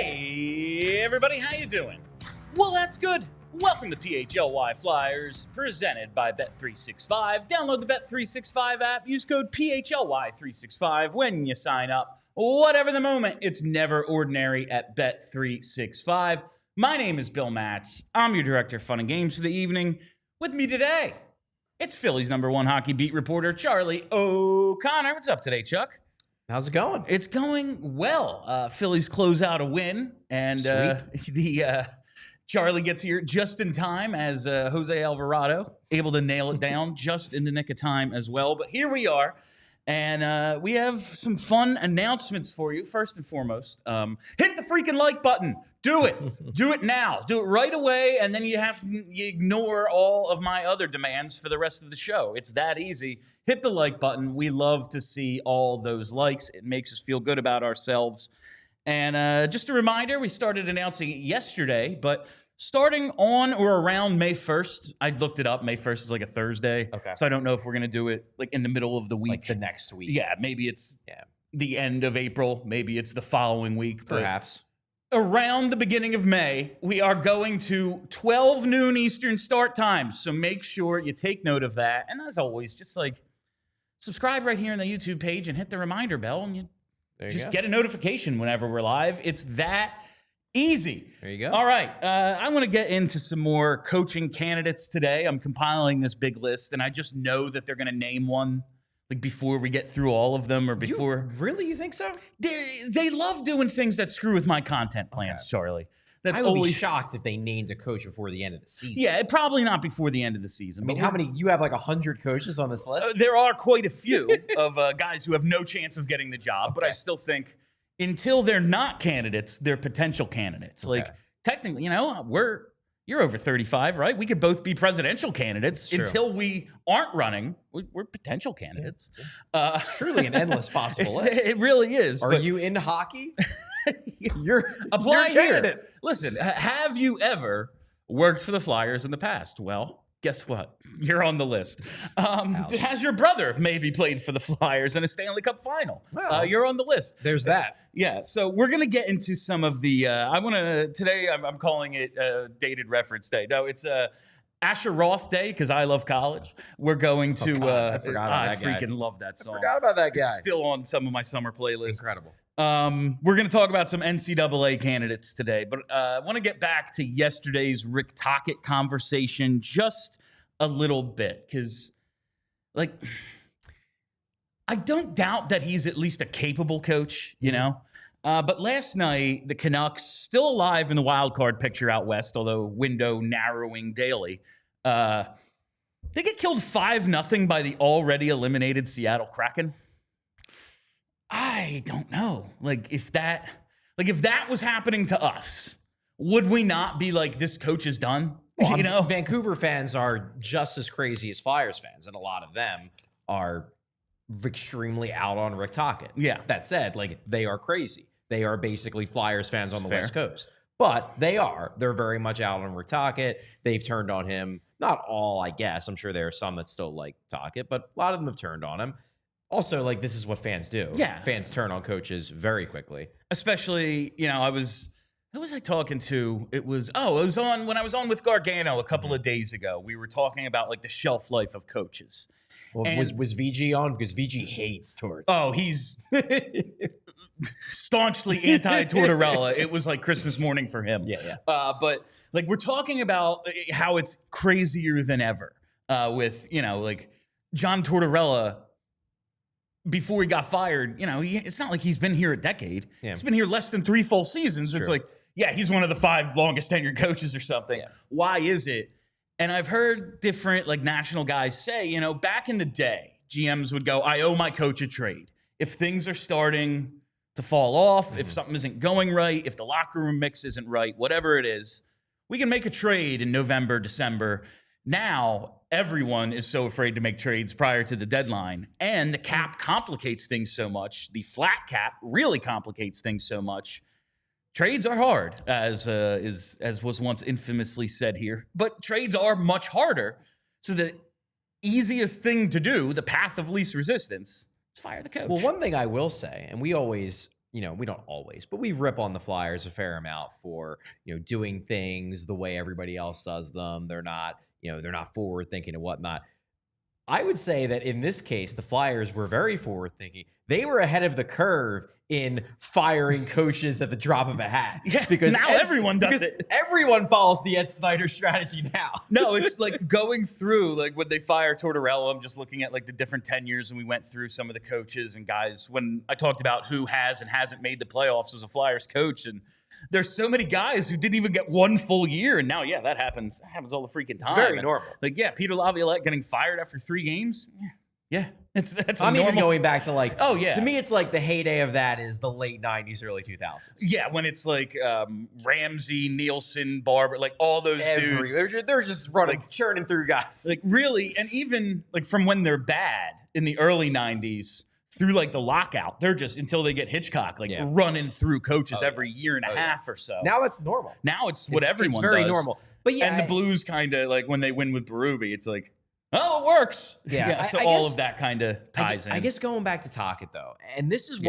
Hey, everybody, how you doing? Well, that's good. Welcome to PHLY Flyers, presented by Bet365. Download the Bet365 app. Use code PHLY365 when you sign up. Whatever the moment, it's never ordinary at Bet365. My name is Bill Matz. I'm your director of fun and games for the evening. With me today, it's Philly's #1 hockey beat reporter, Charlie O'Connor. What's up today, Chuck? How's it going? It's going well. Phillies close out a win, and Charlie gets here just in time as Jose Alvarado able to nail it down just in the nick of time as well. But here we are, and we have some fun announcements for you. First and foremost, hit the freaking like button. Do it. Do it now. Do it right away, and then you ignore all of my other demands for the rest of the show. It's that easy. Hit the like button. We love to see all those likes. It makes us feel good about ourselves. And just a reminder, we started announcing it yesterday, but starting on or around May 1st, I looked it up. May 1st is like a Thursday. Okay. So I don't know if we're going to do it like in the middle of the week. Like the next week. Yeah, maybe it's the end of April. Maybe it's the following week. Perhaps. Around the beginning of May, we are going to 12 noon Eastern start times. So make sure you take note of that. And as always, just like subscribe right here on the YouTube page and hit the reminder bell, and you just get a notification whenever we're live. It's that easy. There you go. All right. I want to get into some more coaching candidates today. I'm compiling this big list, and I just know that they're going to name one like before we get through all of them, or before. You think so? They love doing things that screw with my content plans, Charlie. I would be shocked if they named a coach before the end of the season. Yeah, probably not before the end of the season. I mean, how many? You have like 100 coaches on this list? There are quite a few of guys who have no chance of getting the job, but I still think until they're not candidates, they're potential candidates. Like, technically, you're over 35, right? We could both be presidential candidates. Until we aren't running. We're potential candidates. It's truly an endless possible list. It really is. Are you in hockey? You're here. Listen, have you ever worked for the Flyers in the past? Well, guess what? You're on the list. Has your brother maybe played for the Flyers in a Stanley Cup final? Well, you're on the list. There's that. Yeah, so we're going to get into some of the, today I'm calling it Dated Reference Day. No, it's Asher Roth Day because I love college. We're going to, I forgot about that guy. I freaking love that song. I forgot about that guy. It's still on some of my summer playlists. Incredible. We're going to talk about some NCAA candidates today, but I want to get back to yesterday's Rick Tocchet conversation just a little bit because, like, I don't doubt that he's at least a capable coach, you know? But last night, the Canucks, still alive in the wild card picture out west, although window narrowing daily, they get killed 5-0 by the already eliminated Seattle Kraken. I don't know. If that was happening to us, would we not be like, this coach is done? Well, Vancouver fans are just as crazy as Flyers fans, and a lot of them are extremely out on Rick Tocchet. Yeah. That said, they are crazy. They are basically Flyers fans on the West Coast. But they're very much out on Rick Tocchet. They've turned on him. Not all, I guess. I'm sure there are some that still like Tocchet, but a lot of them have turned on him. Also, this is what fans do. Yeah. Fans turn on coaches very quickly. Especially, who was I talking to? It was when I was on with Gargano a couple of days ago. We were talking about the shelf life of coaches. Well, was VG on? Because VG hates Torts. Oh, he's staunchly anti-Tortorella. It was like Christmas morning for him. Yeah. But we're talking about how it's crazier than ever with John Tortorella. Before he got fired, it's not like he's been here a decade. Yeah. He's been here less than 3 full seasons. It's he's one of the 5 longest tenured coaches or something. Yeah. Why is it? And I've heard different national guys say, back in the day, GMs would go, I owe my coach a trade. If things are starting to fall off, if something isn't going right, if the locker room mix isn't right, whatever it is, we can make a trade in November, December. Now, everyone is so afraid to make trades prior to the deadline, and the cap complicates things so much. The flat cap really complicates things so much. Trades are hard, as was once infamously said here, but trades are much harder. So the easiest thing to do, the path of least resistance, is fire the coach. Well, one thing I will say, and we always we don't always, but we rip on the Flyers a fair amount for, doing things the way everybody else does them. They're not, they're not forward thinking and whatnot. I would say that in this case, the Flyers were very forward thinking. They were ahead of the curve in firing coaches at the drop of a hat. Yeah, because now everyone does it. Everyone follows the Ed Snyder strategy now. No, it's like going through, like when they fire Tortorella, I'm just looking at like the different tenures, and we went through some of the coaches and guys when I talked about who has and hasn't made the playoffs as a Flyers coach. And there's so many guys who didn't even get one full year. And now, yeah, that happens. That happens all the freaking time. It's very normal. Like, yeah, Peter Laviolette getting fired after 3 games. Yeah. I'm even going back to like, oh yeah. To me, it's like the heyday of that is the late 90s, early 2000s. Yeah, when it's like Ramsey, Nielsen, Barber, like all those dudes. They're just running, like, churning through guys. Like really, and even like from when they're bad in the early 90s through like the lockout, they're just until they get Hitchcock, like running through coaches every year and a half or so. Now it's normal. Now it's what everyone does. It's very does. normal. But yeah, and the Blues kind of like when they win with Berube, it's like, oh, it works. Yeah. So all of that kind of ties in. I guess going back to Tocchet though, and this is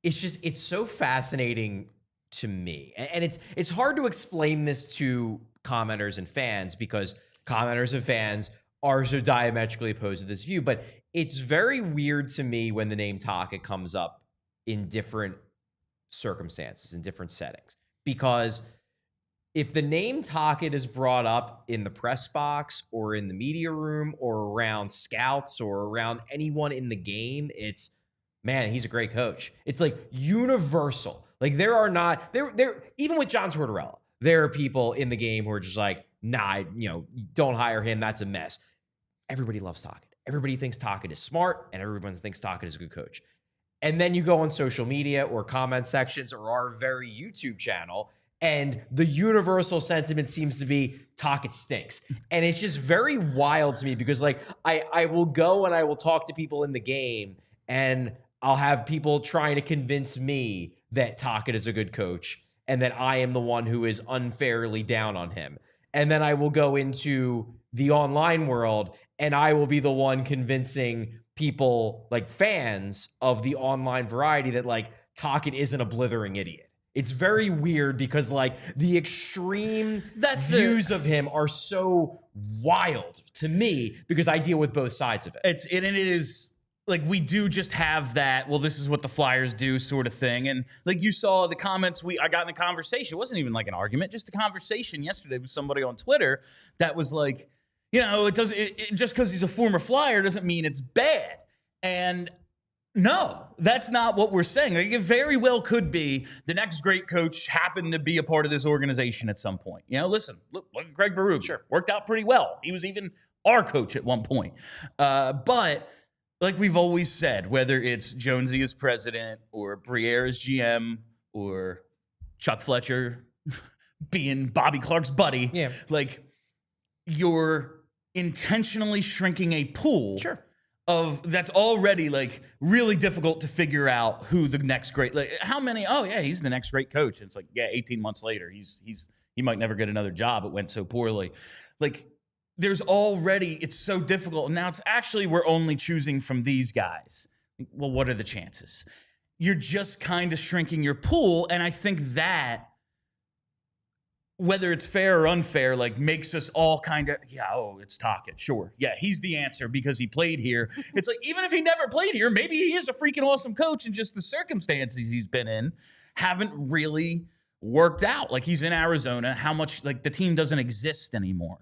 it's so fascinating to me. And it's hard to explain this to commenters and fans because commenters and fans are so diametrically opposed to this view. But it's very weird to me when the name Tocchet comes up in different circumstances, in different settings. Because if the name Tocchet is brought up in the press box or in the media room or around scouts or around anyone in the game, it's, man, he's a great coach. It's like universal. Like there are not, even with John Tortorella, there are people in the game who are just like, nah, don't hire him. That's a mess. Everybody loves Tocchet. Everybody thinks Tocchet is smart and everyone thinks Tocchet is a good coach. And then you go on social media or comment sections or our very YouTube channel, and the universal sentiment seems to be Tocchet stinks. And it's just very wild to me because like I will go and I will talk to people in the game and I'll have people trying to convince me that Tocchet is a good coach and that I am the one who is unfairly down on him. And then I will go into the online world and I will be the one convincing people, like fans of the online variety, that like Tocchet isn't a blithering idiot. It's very weird because like the extreme views of him are so wild to me because I deal with both sides of it. It is like we do just have that, well, this is what the Flyers do sort of thing. And like you saw the comments I got in a conversation. It wasn't even like an argument, just a conversation yesterday with somebody on Twitter that was like, just because he's a former Flyer doesn't mean it's bad. And no, that's not what we're saying. Like, it very well could be the next great coach happened to be a part of this organization at some point. Listen, look at Craig Berube. Sure, worked out pretty well. He was even our coach at one point. But like we've always said, whether it's Jonesy as president or Briere as GM or Chuck Fletcher being Bobby Clark's buddy, like you're intentionally shrinking a pool. Sure. That's already like really difficult to figure out who the next great, like how many, oh yeah, he's the next great coach. And it's like, yeah, 18 months later, he might never get another job. It went so poorly. Like there's already, it's so difficult. And now it's actually, we're only choosing from these guys. Well, what are the chances? You're just kind of shrinking your pool. And I think that whether it's fair or unfair, like makes us all kind of, it's Tocchet, sure. Yeah, he's the answer because he played here. It's like, even if he never played here, maybe he is a freaking awesome coach and just the circumstances he's been in haven't really worked out. Like he's in Arizona. How much, like the team doesn't exist anymore.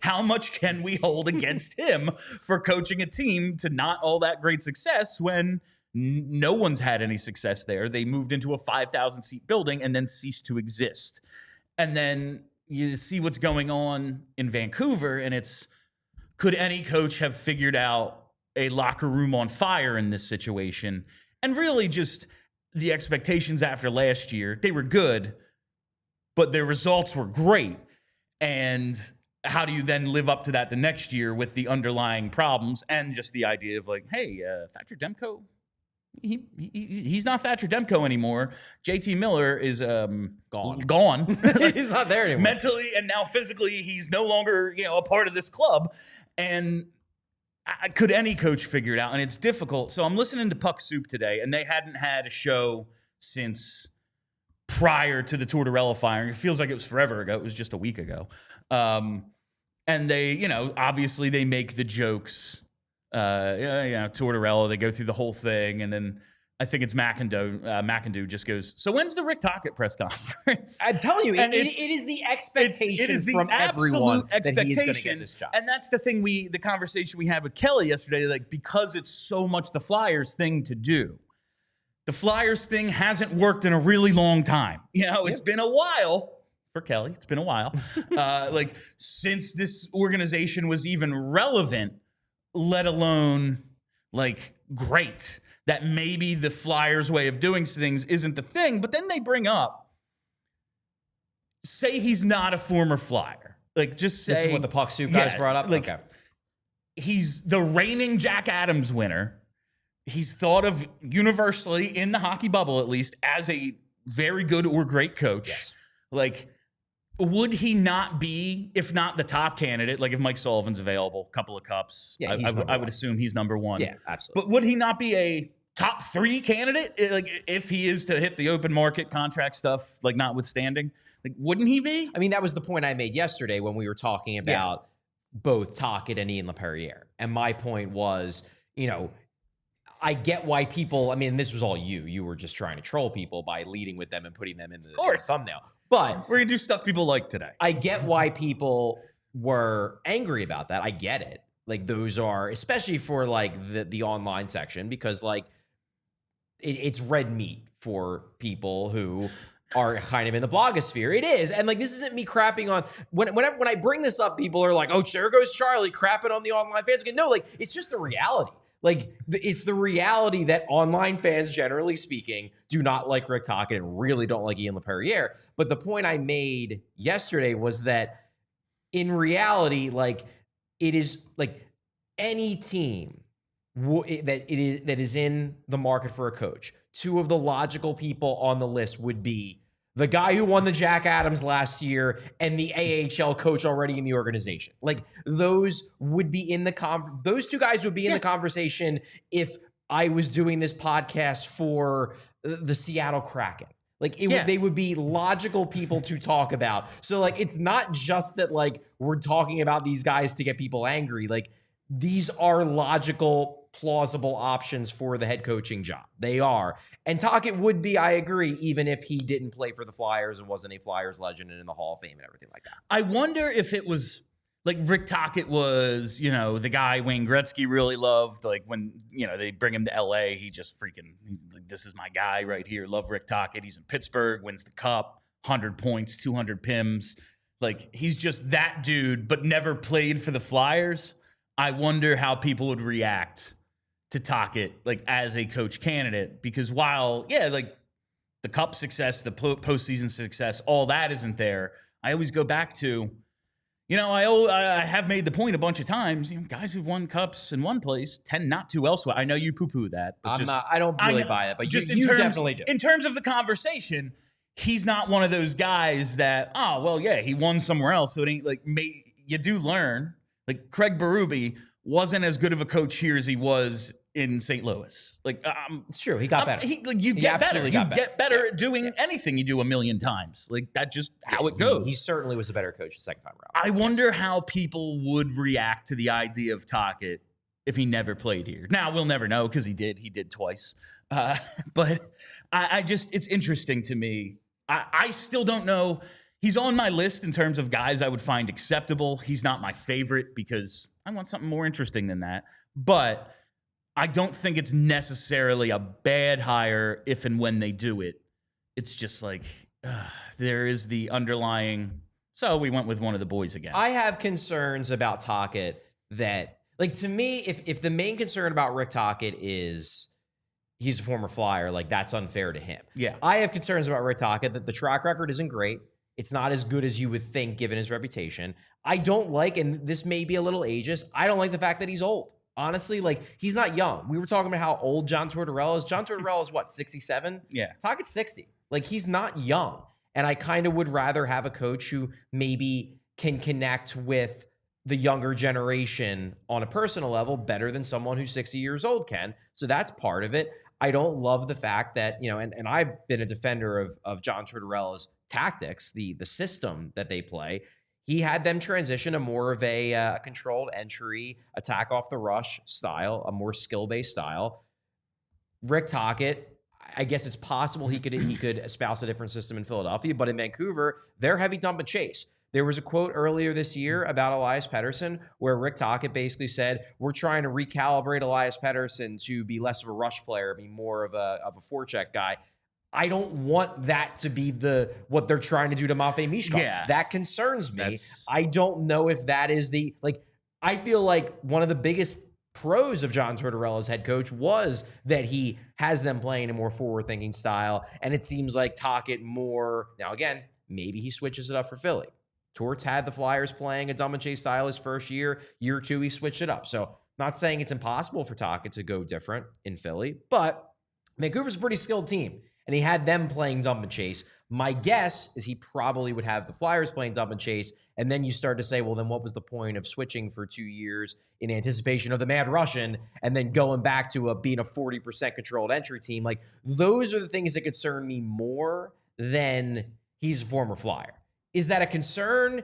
How much can we hold against him for coaching a team to not all that great success when no one's had any success there? They moved into a 5,000 seat building and then ceased to exist. And then you see what's going on in Vancouver, and it's, could any coach have figured out a locker room on fire in this situation? And really just the expectations after last year, they were good, but their results were great. And how do you then live up to that the next year with the underlying problems and just the idea of like, hey, Thatcher Demko, he's not Thatcher Demko anymore. JT Miller is gone. He's not there anymore. Mentally and now physically, he's no longer a part of this club. And could any coach figure it out? And it's difficult. So I'm listening to Puck Soup today, and they hadn't had a show since prior to the Tortorella firing. It feels like it was forever ago. It was just a week ago. And they, you know, obviously they make the jokes. Tortorella, they go through the whole thing, and then I think it's McIndoe just goes, so when's the Rick Tocchet press conference? I'm telling you, it is the expectation from everyone that he's going to get this job. And that's the thing the conversation we had with Kelly yesterday, like, because it's so much the Flyers thing to do. The Flyers thing hasn't worked in a really long time. You know, it's been a while for Kelly. It's been a while. Like, since this organization was even relevant, let alone, like, great. That maybe the Flyers' way of doing things isn't the thing, but then they bring up, say he's not a former Flyer. Like, just say... This is what the Puck Soup guys brought up? Like, okay. He's the reigning Jack Adams winner. He's thought of universally, in the hockey bubble at least, as a very good or great coach. Yes. Like, would he not be, if not the top candidate, like if Mike Sullivan's available, couple of cups, Yeah, I would assume he's number one. Yeah, absolutely. But would he not be a top 3 candidate? Like, if he is to hit the open market contract stuff, like, notwithstanding, like, wouldn't he be? I mean, that was the point I made yesterday when we were talking about both Tocchet and Ian LaPerriere. And my point was, you know, I get why people, I mean, this was all you were just trying to troll people by leading with them and putting them in the thumbnail. But we're going to do stuff people like today. I get why people were angry about that. I get it. Like, those are, especially for like the online section, because like it's red meat for people who are kind of in the blogosphere. It is. And like, this isn't me crapping on, when I bring this up, people are like, oh, there goes Charlie crapping on the online fans. No, like, it's just the reality. Like, it's the reality that online fans, generally speaking, do not like Rick Tocchet and really don't like Ian LaPerriere. But the point I made yesterday was that in reality, like, it is like any team that is in the market for a coach, 2 of the logical people on the list would be the guy who won the Jack Adams last year and the AHL coach already in the organization. Like, those would be in those 2 guys would be in the conversation if I was doing this podcast for the Seattle Kraken. Like, they would be logical people to talk about. So, like, it's not just that, like, we're talking about these guys to get people angry. Like, these are logical, plausible options for the head coaching job. They are. And Tocchet would be, I agree, even if he didn't play for the Flyers and wasn't a Flyers legend and in the Hall of Fame and everything like that. I wonder if it was like Rick Tocchet was, you know, the guy Wayne Gretzky really loved. Like, when, you know, they bring him to LA, he's like, this is my guy right here. Love Rick Tocchet. He's in Pittsburgh, wins the cup, 100 points, 200 PIMs. Like, he's just that dude, but never played for the Flyers. I wonder how people would react to Tocchet, like, as a coach candidate, because while, like, the cup success, the postseason success, all that isn't there, I always go back to, you know, I have made the point a bunch of times, you know, guys who've won cups in one place tend not to elsewhere. I know you poo-poo that. But I don't really buy it, but you definitely do. In terms of the conversation, he's not one of those guys that, he won somewhere else, so it ain't like, you do learn. Like, Craig Berube wasn't as good of a coach here as he was in St. Louis. Like, it's true. He got better. You get better. You get better at doing anything you do a million times. Like, that's just how it goes. He certainly was a better coach the second time around. I wonder how people would react to the idea of Tocchet if he never played here. Now, we'll never know, because he did twice. But I just, it's interesting to me. I still don't know. He's on my list in terms of guys I would find acceptable. He's not my favorite because I want something more interesting than that. But I don't think it's necessarily a bad hire if and when they do it. It's just like, there is the underlying, so we went with one of the boys again. I have concerns about Tocchet that, like, to me, if the main concern about Rick Tocchet is he's a former Flyer, like, that's unfair to him. Yeah. I have concerns about Rick Tocchet that the track record isn't great. It's not as good as you would think given his reputation. I don't like, and this may be a little ageist, I don't like the fact that he's old. Honestly, like, he's not young. We were talking about how old John Tortorella is. John Tortorella is what, 67? Yeah. Tocchet's 60. Like, he's not young. And I kind of would rather have a coach who maybe can connect with the younger generation on a personal level better than someone who's 60 years old can. So that's part of it. I don't love the fact that, and I've been a defender of John Tortorella's tactics, the system that they play. He had them transition to more of a controlled entry, attack off the rush style, a more skill-based style. Rick Tocchet, I guess it's possible he could espouse a different system in Philadelphia, but in Vancouver, they're heavy dump and chase. There was a quote earlier this year about Elias Pettersson where Rick Tocchet basically said, we're trying to recalibrate Elias Pettersson to be less of a rush player, be more of a forecheck guy. I don't want that to be what they're trying to do to Matvei Michkov. Yeah. That concerns me. I don't know if that is I feel like one of the biggest pros of John Tortorella's head coach was that he has them playing a more forward-thinking style, and it seems like Tocchet more. Now, again, maybe he switches it up for Philly. Torts had the Flyers playing a dumb and chase style his first year. Year two, he switched it up. So, not saying it's impossible for Tocchet to go different in Philly, but Vancouver's a pretty skilled team, and he had them playing dump and chase. My guess is he probably would have the Flyers playing dump and chase, and then you start to say, well, then what was the point of switching for 2 years in anticipation of the Mad Russian and then going back to being a 40% controlled entry team? Like, those are the things that concern me more than he's a former Flyer. Is that a concern?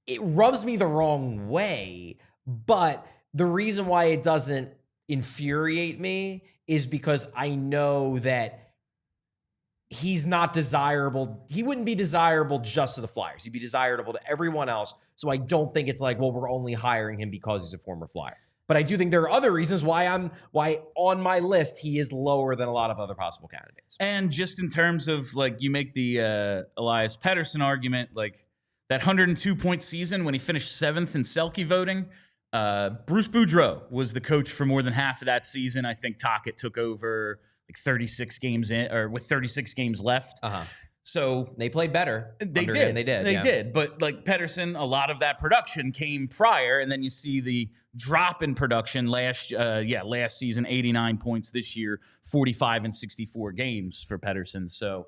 It rubs me the wrong way, but the reason why it doesn't infuriate me is because I know that he's not desirable. He wouldn't be desirable just to the Flyers. He'd be desirable to everyone else. So I don't think it's like, well, we're only hiring him because he's a former Flyer. But I do think there are other reasons why on my list he is lower than a lot of other possible candidates. And just in terms of you make the Elias Pettersson argument, that 102-point season when he finished 7th in Selke voting. Bruce Boudreau was the coach for more than half of that season. I think Tocchet took over 36 games in, or with 36 games left. So they played better. They did. But Pettersson, a lot of that production came prior, and then you see the drop in production last season, 89 points this year, 45 and 64 games for Pettersson. So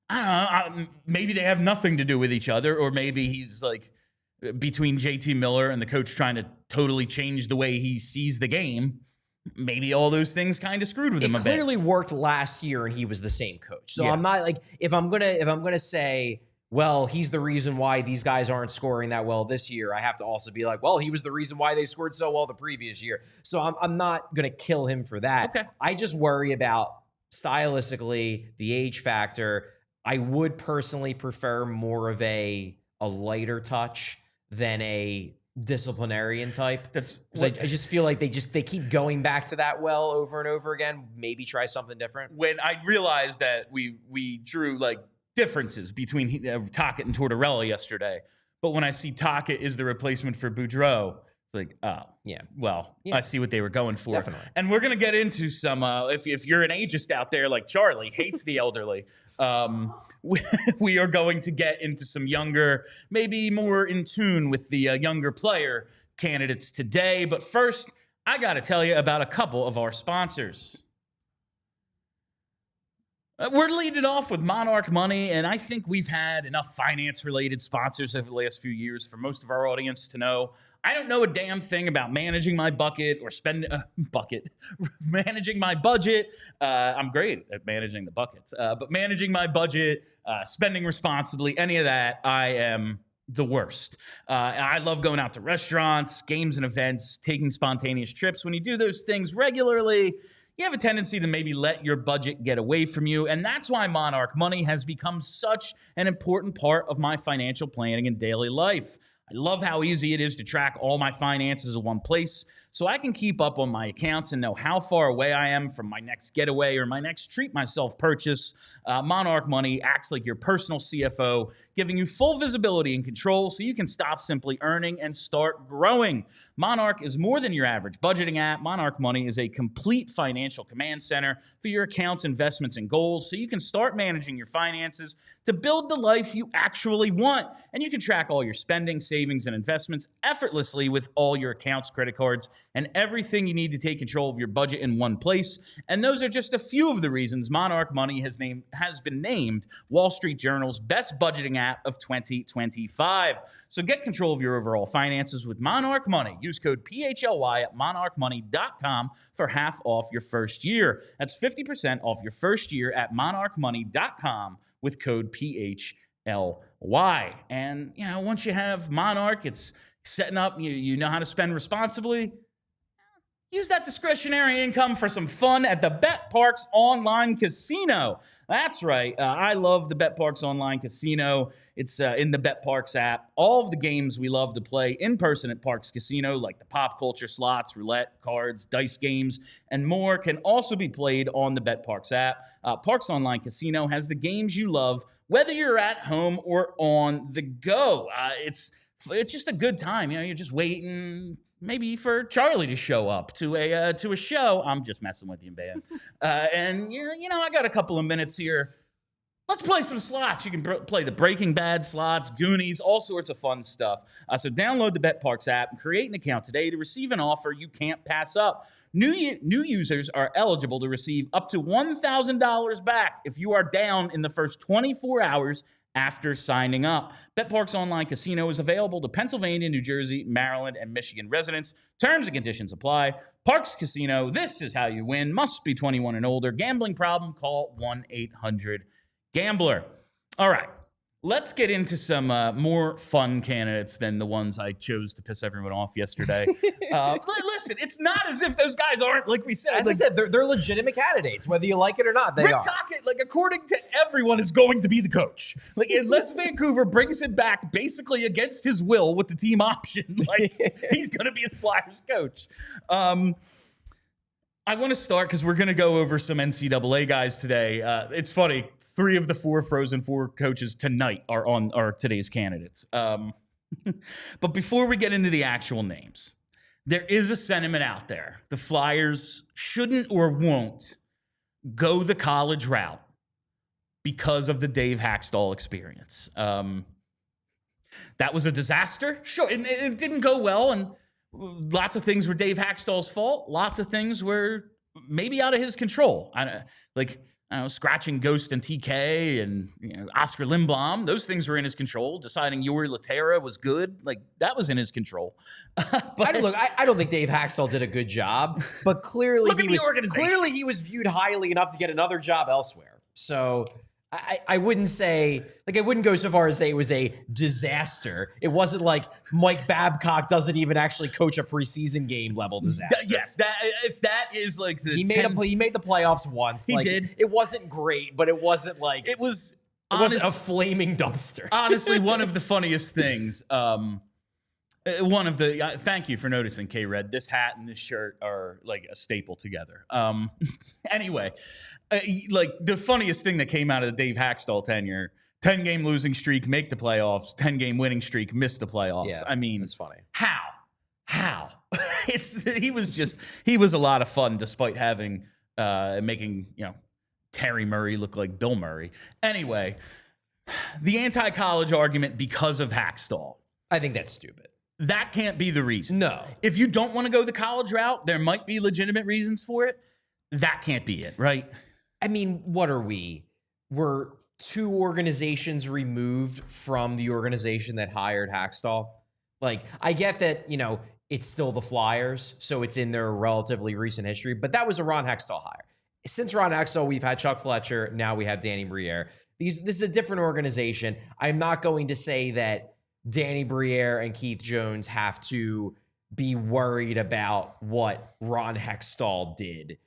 I don't know, maybe they have nothing to do with each other, or maybe he's between JT Miller and the coach trying to totally change the way he sees the game. Maybe all those things kind of screwed with him a bit. It clearly worked last year, and he was the same coach. So I'm not if I'm gonna say, well, he's the reason why these guys aren't scoring that well this year, I have to also be well, he was the reason why they scored so well the previous year. So I'm not gonna kill him for that. Okay. I just worry about stylistically the age factor. I would personally prefer more of a lighter touch than a disciplinarian type. I just feel like they keep going back to that well over and over again. Maybe try something different. When I realized that we drew differences between Tocchet and Tortorella yesterday, but when I see Tocchet is the replacement for Boudreau, it's I see what they were going for. Definitely. And we're gonna get into some if you're an ageist out there like Charlie hates the elderly, we are going to get into some younger, maybe more in tune with the younger player candidates today. But first, I got to tell you about a couple of our sponsors. We're leading off with Monarch Money, and I think we've had enough finance-related sponsors over the last few years for most of our audience to know I don't know a damn thing about managing my bucket or managing my budget. I'm great at managing the buckets, but managing my budget, spending responsibly, any of that, I am the worst. I love going out to restaurants, games and events, taking spontaneous trips. When you do those things regularly, you have a tendency to maybe let your budget get away from you, and that's why Monarch Money has become such an important part of my financial planning and daily life. I love how easy it is to track all my finances in one place so I can keep up on my accounts and know how far away I am from my next getaway or my next treat myself purchase. Monarch Money acts like your personal CFO, giving you full visibility and control so you can stop simply earning and start growing. Monarch is more than your average budgeting app. Monarch Money is a complete financial command center for your accounts, investments, and goals so you can start managing your finances to build the life you actually want. And you can track all your spending, savings, savings and investments effortlessly with all your accounts, credit cards, and everything you need to take control of your budget in one place. And those are just a few of the reasons Monarch Money has been named Wall Street Journal's best budgeting app of 2025. So get control of your overall finances with Monarch Money. Use code PHLY at monarchmoney.com for half off your first year. That's 50% off your first year at monarchmoney.com with code PHLY. And, once you have Monarch, it's setting up, you know how to spend responsibly. Use that discretionary income for some fun at the BetParx Online Casino. That's right. I love the BetParx Online Casino. It's in the BetParx app. All of the games we love to play in person at Parx Casino, like the pop culture slots, roulette, cards, dice games, and more, can also be played on the BetParx app. Parx Online Casino has the games you love, whether you're at home or on the go. It's just a good time. You're just waiting, maybe for Charlie to show up to a show. I'm just messing with you, man. And I got a couple of minutes here. Let's play some slots. You can play the Breaking Bad slots, Goonies, all sorts of fun stuff. So download the BetParx app and create an account today to receive an offer you can't pass up. New users are eligible to receive up to $1,000 back if you are down in the first 24 hours after signing up. BetParx Online Casino is available to Pennsylvania, New Jersey, Maryland, and Michigan residents. Terms and conditions apply. Parx Casino, this is how you win. Must be 21 and older. Gambling problem? Call 1-800-GAMBLER. All right, let's get into some more fun candidates than the ones I chose to piss everyone off yesterday. Listen, it's not as if those guys aren't, like we said. As I said, they're legitimate candidates, whether you like it or not. They Rick are. Tocchet, according to everyone, is going to be the coach. Unless Vancouver brings him back basically against his will with the team option, he's going to be the Flyers coach. I want to start because we're going to go over some NCAA guys today. It's funny. 3 of the 4 Frozen Four coaches tonight are today's candidates. But before we get into the actual names, there is a sentiment out there. The Flyers shouldn't or won't go the college route because of the Dave Hakstol experience. That was a disaster. Sure, it didn't go well, and lots of things were Dave Hakstol's fault. Lots of things were maybe out of his control. Scratching Ghost and TK and Oscar Lindblom. Those things were in his control. Deciding Yuri Laterra was good, that was in his control. But I don't think Dave Hakstol did a good job, but clearly he was viewed highly enough to get another job elsewhere. So I wouldn't say, I wouldn't go so far as say it was a disaster. It wasn't like Mike Babcock doesn't even actually coach a preseason game level disaster. Yes, if that is he made the playoffs once. He did. It wasn't great, but it wasn't it wasn't a flaming dumpster. Honestly, one of the funniest things. Thank you for noticing, K-Red. This hat and this shirt are a staple together. Anyway, the funniest thing that came out of the Dave Hakstol tenure: 10-game losing streak, make the playoffs; 10-game winning streak, miss the playoffs. Yeah, I mean, it's funny. How? He was a lot of fun, despite having making Terry Murray look like Bill Murray. Anyway, the anti-college argument because of Hakstol. I think that's stupid. That can't be the reason. No. If you don't want to go the college route, there might be legitimate reasons for it. That can't be it, right? I mean, what are we? We're 2 organizations removed from the organization that hired Hakstol. I get that, it's still the Flyers, so it's in their relatively recent history, but that was a Ron Hextall hire. Since Ron Hextall, we've had Chuck Fletcher, now we have Danny Briere. This is a different organization. I'm not going to say that Danny Briere and Keith Jones have to be worried about what Ron Hextall did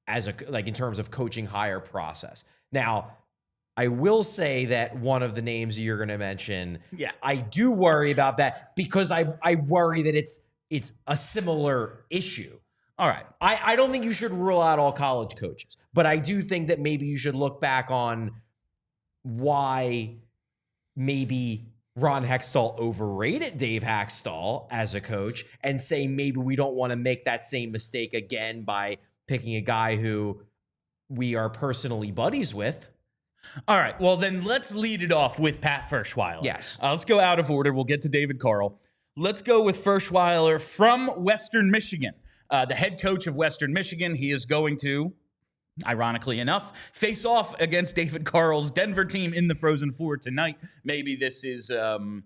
as in terms of coaching hire process. Now, I will say that one of the names you're going to mention, I do worry about that because I worry that it's a similar issue. All right. I don't think you should rule out all college coaches, but I do think that maybe you should look back on why maybe Ron Hextall overrated Dave Hakstol as a coach and say maybe we don't want to make that same mistake again by picking a guy who we are personally buddies with. All right. Well, then let's lead it off with Pat Fershweiler. Yes. Let's go out of order. We'll get to David Carle. Let's go with Fershweiler from Western Michigan. The head coach of Western Michigan. He is going to, ironically enough, face off against David Carle's Denver team in the Frozen Four tonight. Maybe this is the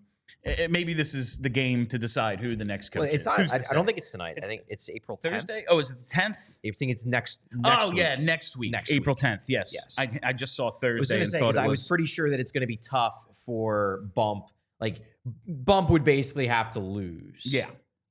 game to decide who the next coach is. Not, I don't think it's tonight. I think it's April 10th. Thursday? Oh, is it the 10th? I think it's next week. Yeah, next week. April 10th, yes. I just saw Thursday. I was pretty sure that it's going to be tough for Bump. Like, Bump would basically have to lose. Yeah.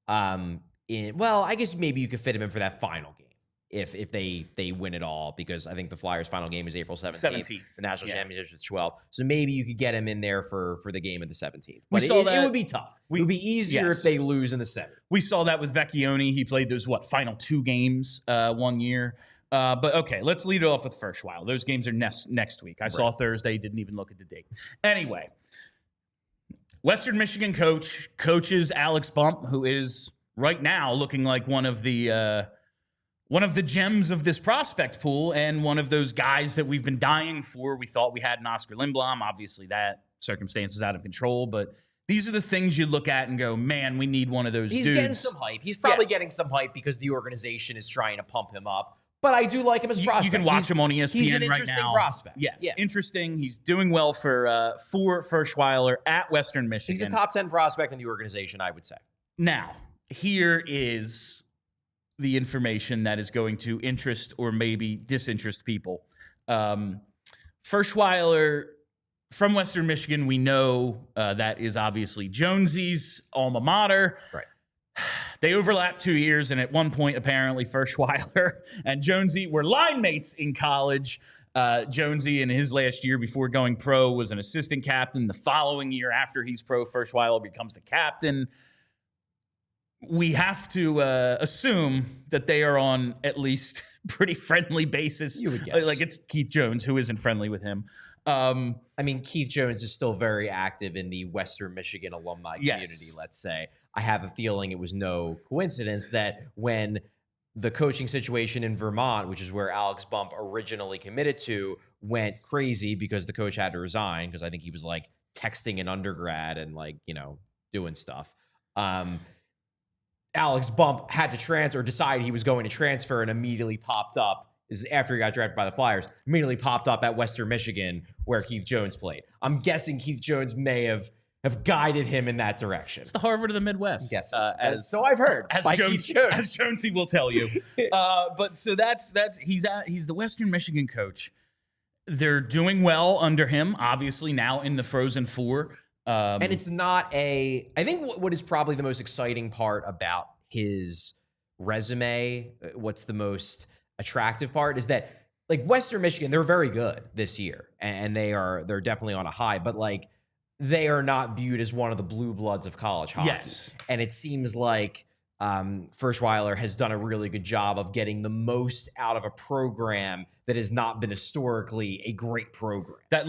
I guess maybe you could fit him in for that final game if they win it all, because I think the Flyers' final game is April 17th. The National Championship is 12th. So maybe you could get him in there for the game of the 17th. But it would be tough. It would be easier if they lose in the 7th. We saw that with Vecchione. He played those, final 2 games one year. But okay, let's lead it off with Fershweiler. Those games are next week. I saw Thursday, didn't even look at the date. Anyway, Western Michigan coaches Alex Bump, who is right now looking like one of the gems of this prospect pool and one of those guys that we've been dying for. We thought we had an Oscar Lindblom. Obviously, that circumstance is out of control, but these are the things you look at and go, man, we need one of those dudes. He's getting some hype. He's probably getting some hype because the organization is trying to pump him up. But I do like him as a prospect. You can watch him on ESPN right now. He's an interesting prospect. Yes, interesting. He's doing well for Fershweiler at Western Michigan. He's a top 10 prospect in the organization, I would say. Now, here is the information that is going to interest or maybe disinterest people. Fershweiler from Western Michigan, we know that is obviously Jonesy's alma mater. Right. They overlapped 2 years, and at one point, apparently, Fershweiler and Jonesy were line mates in college. Jonesy, in his last year before going pro, was an assistant captain. The following year after he's pro, Fershweiler becomes the captain. We have to assume that they are on at least pretty friendly basis. You would guess. Like, it's Keith Jones, who isn't friendly with him. Keith Jones is still very active in the Western Michigan alumni community, let's say. I have a feeling it was no coincidence that when the coaching situation in Vermont, which is where Alex Bump originally committed to, went crazy because the coach had to resign, because I think he was like texting an undergrad and doing stuff. Alex Bump had to transfer, or decided he was going to transfer, and immediately popped up. This is after he got drafted by the Flyers, immediately popped up at Western Michigan where Keith Jones played. I'm guessing Keith Jones may have guided him in that direction. It's the Harvard of the Midwest. Yes, so I've heard. Keith Jones. As Jonesy will tell you. But so that's he's the Western Michigan coach. They're doing well under him, obviously now in the Frozen Four. And it's not I think what is probably the most exciting part about his resume, what's the most attractive part, is that Western Michigan, they're very good this year, and they're definitely on a high, but they are not viewed as one of the blue bloods of college hockey. Yes. And it seems like Fershweiler has done a really good job of getting the most out of a program that has not been historically a great program. That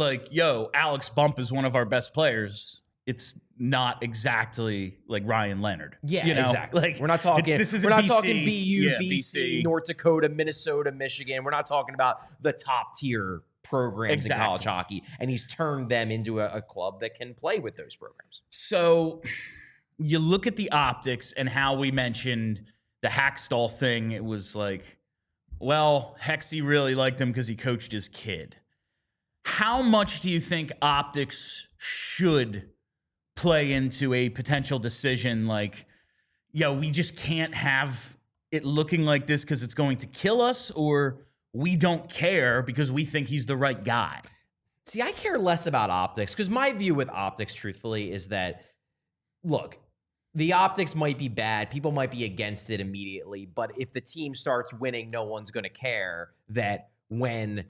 Alex Bump is one of our best players. It's not exactly like Ryan Leonard. Yeah, exactly. We're not talking. We're not talking BU, BC, North Dakota, Minnesota, Michigan. We're not talking about the top tier programs in college hockey, and he's turned them into a club that can play with those programs. So you look at the optics and how we mentioned the Hakstol thing. It was Hexy really liked him because he coached his kid. How much do you think optics should play into a potential decision we just can't have it looking like this because it's going to kill us, or we don't care because we think he's the right guy? See, I care less about optics, because my view with optics, truthfully, is that, look, the optics might be bad. People might be against it immediately. But if the team starts winning, no one's going to care that when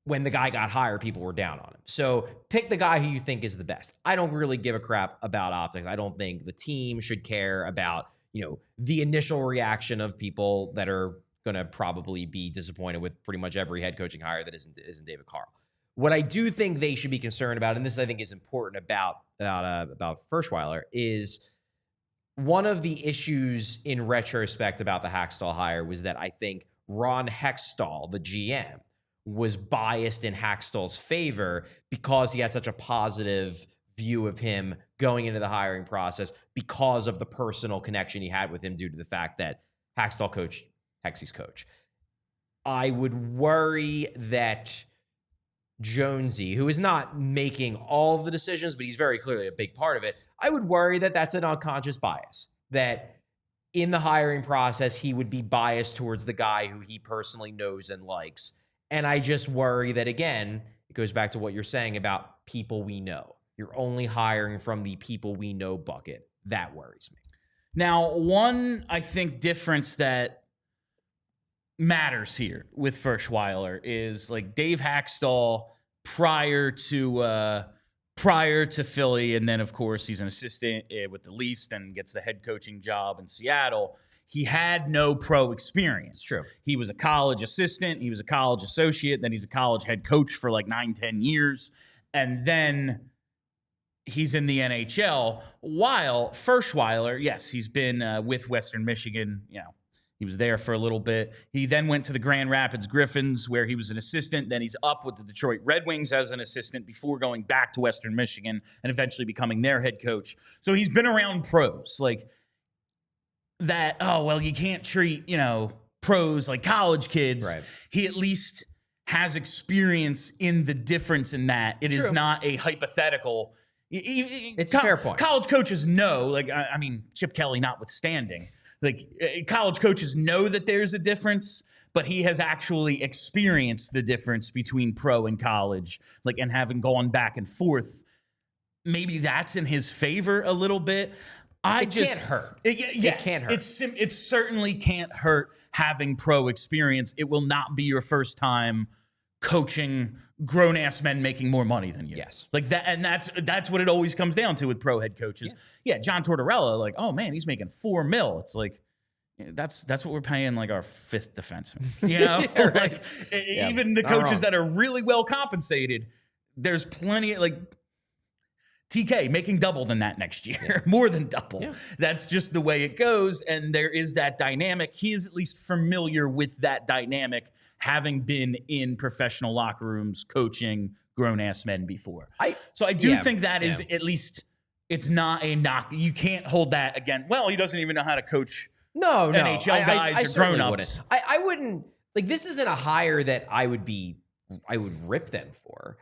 the guy got hired, people were down on him. So pick the guy who you think is the best. I don't really give a crap about optics. I don't think the team should care about, the initial reaction of people that are going to probably be disappointed with pretty much every head coaching hire that isn't David Carle. What I do think they should be concerned about, and this I think is important about Fershweiler, is one of the issues in retrospect about the Hakstol hire was that I think Ron Hextall, the GM, was biased in Hakstol's favor because he had such a positive view of him going into the hiring process because of the personal connection he had with him due to the fact that Hakstol coached Hexy's coach. I would worry that Jonesy, who is not making all of the decisions, but he's very clearly a big part of it, I would worry that that's an unconscious bias, that in the hiring process, he would be biased towards the guy who he personally knows and likes. And I just worry that, again, it goes back to what you're saying about people we know. You're only hiring from the people we know bucket. That worries me. Now, one, I think, difference that matters here with Fershweiler is like Dave Hakstol prior to Philly, and then of course he's an assistant with the Leafs, then gets the head coaching job in Seattle. He had no pro experience. True. He was a college assistant, he was a college associate, then he's a college head coach for like 9-10 years, and then he's in the NHL. While Fershweiler, yes, he's been with Western Michigan, he was there for a little bit. He then went to the Grand Rapids Griffins, where he was an assistant. Then he's up with the Detroit Red Wings as an assistant before going back to Western Michigan and eventually becoming their head coach. So he's been around pros. Like that, oh, well, you can't treat, pros like college kids. Right. He at least has experience in the difference in that. It is not a hypothetical. It's a fair point. College coaches know, like, I mean, Chip Kelly notwithstanding, like college coaches know that there's a difference, but he has actually experienced the difference between pro and college, like, and having gone back and forth. Maybe that's in his favor a little bit. It can't hurt. It can't hurt. It certainly can't hurt having pro experience. It will not be your first time coaching grown-ass men making more money than you. Yes. Like that, and that's what it always comes down to with pro head coaches. Yes. Yeah, John Tortorella, like, oh man, he's making $4 million. It's like, that's what we're paying like our fifth defenseman. Yeah, right. Like even the coaches that are really well compensated, there's plenty like TK making double than that next year, more than double. Yeah. That's just the way it goes. And there is that dynamic. He is at least familiar with that dynamic, having been in professional locker rooms, coaching grown-ass men before. So I do think that is at least, it's not a knock. You can't hold that again. Well, he doesn't even know how to coach NHL guys or grown-ups. I wouldn't, like, this isn't a hire that I would rip them for.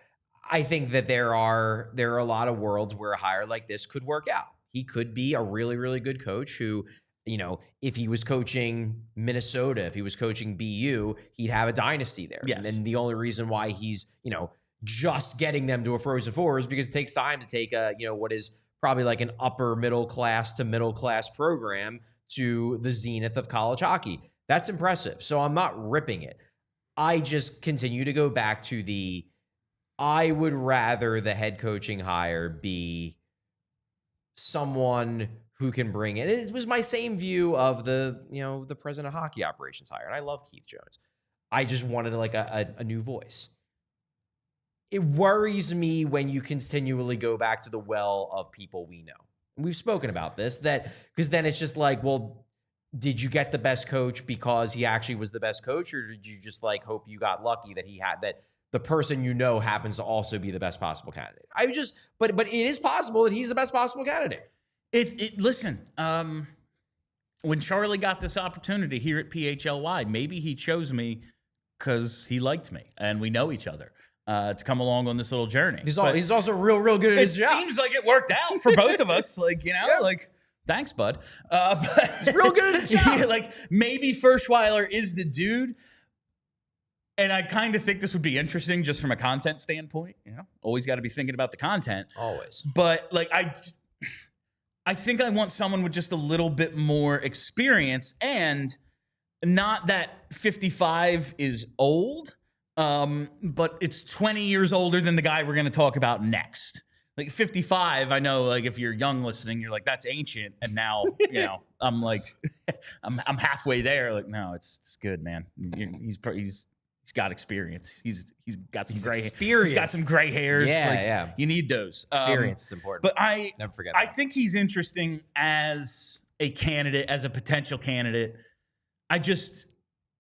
I think that there are a lot of worlds where a hire like this could work out. He could be a really, really good coach who, if he was coaching Minnesota, if he was coaching BU, he'd have a dynasty there. Yes. And the only reason why he's, just getting them to a Frozen Four is because it takes time to take a, what is probably like an upper middle class to middle class program to the zenith of college hockey. That's impressive. So I'm not ripping it. I just continue to go back to I would rather the head coaching hire be someone who can bring it. It was my same view of the president of hockey operations hire. And I love Keith Jones. I just wanted like a new voice. It worries me when you continually go back to the well of people we know. And we've spoken about this, because then it's just like, well, did you get the best coach because he actually was the best coach, or did you just like hope you got lucky that he had that the person happens to also be the best possible candidate? But it is possible that he's the best possible candidate. Listen, when Charlie got this opportunity here at PHLY, maybe he chose me because he liked me and we know each other to come along on this little journey. He's also real good at his job. It seems like it worked out for both of us. Like, like, thanks, bud. But he's real good at his job. Yeah, like maybe Fershweiler is the dude. And I kind of think this would be interesting just from a content standpoint. Always got to be thinking about the content. Always. But like, I think I want someone with just a little bit more experience, and not that 55 is old, but it's 20 years older than the guy we're going to talk about next. Like 55, I know, like if you're young listening, you're like, that's ancient. And now, I'm like, I'm halfway there. Like, no, it's good, man. He's got experience. He's got some gray experience. He's got some gray hairs. Yeah. You need those. Experience is important. But I never forget I that. think he's interesting as a candidate, as a potential candidate.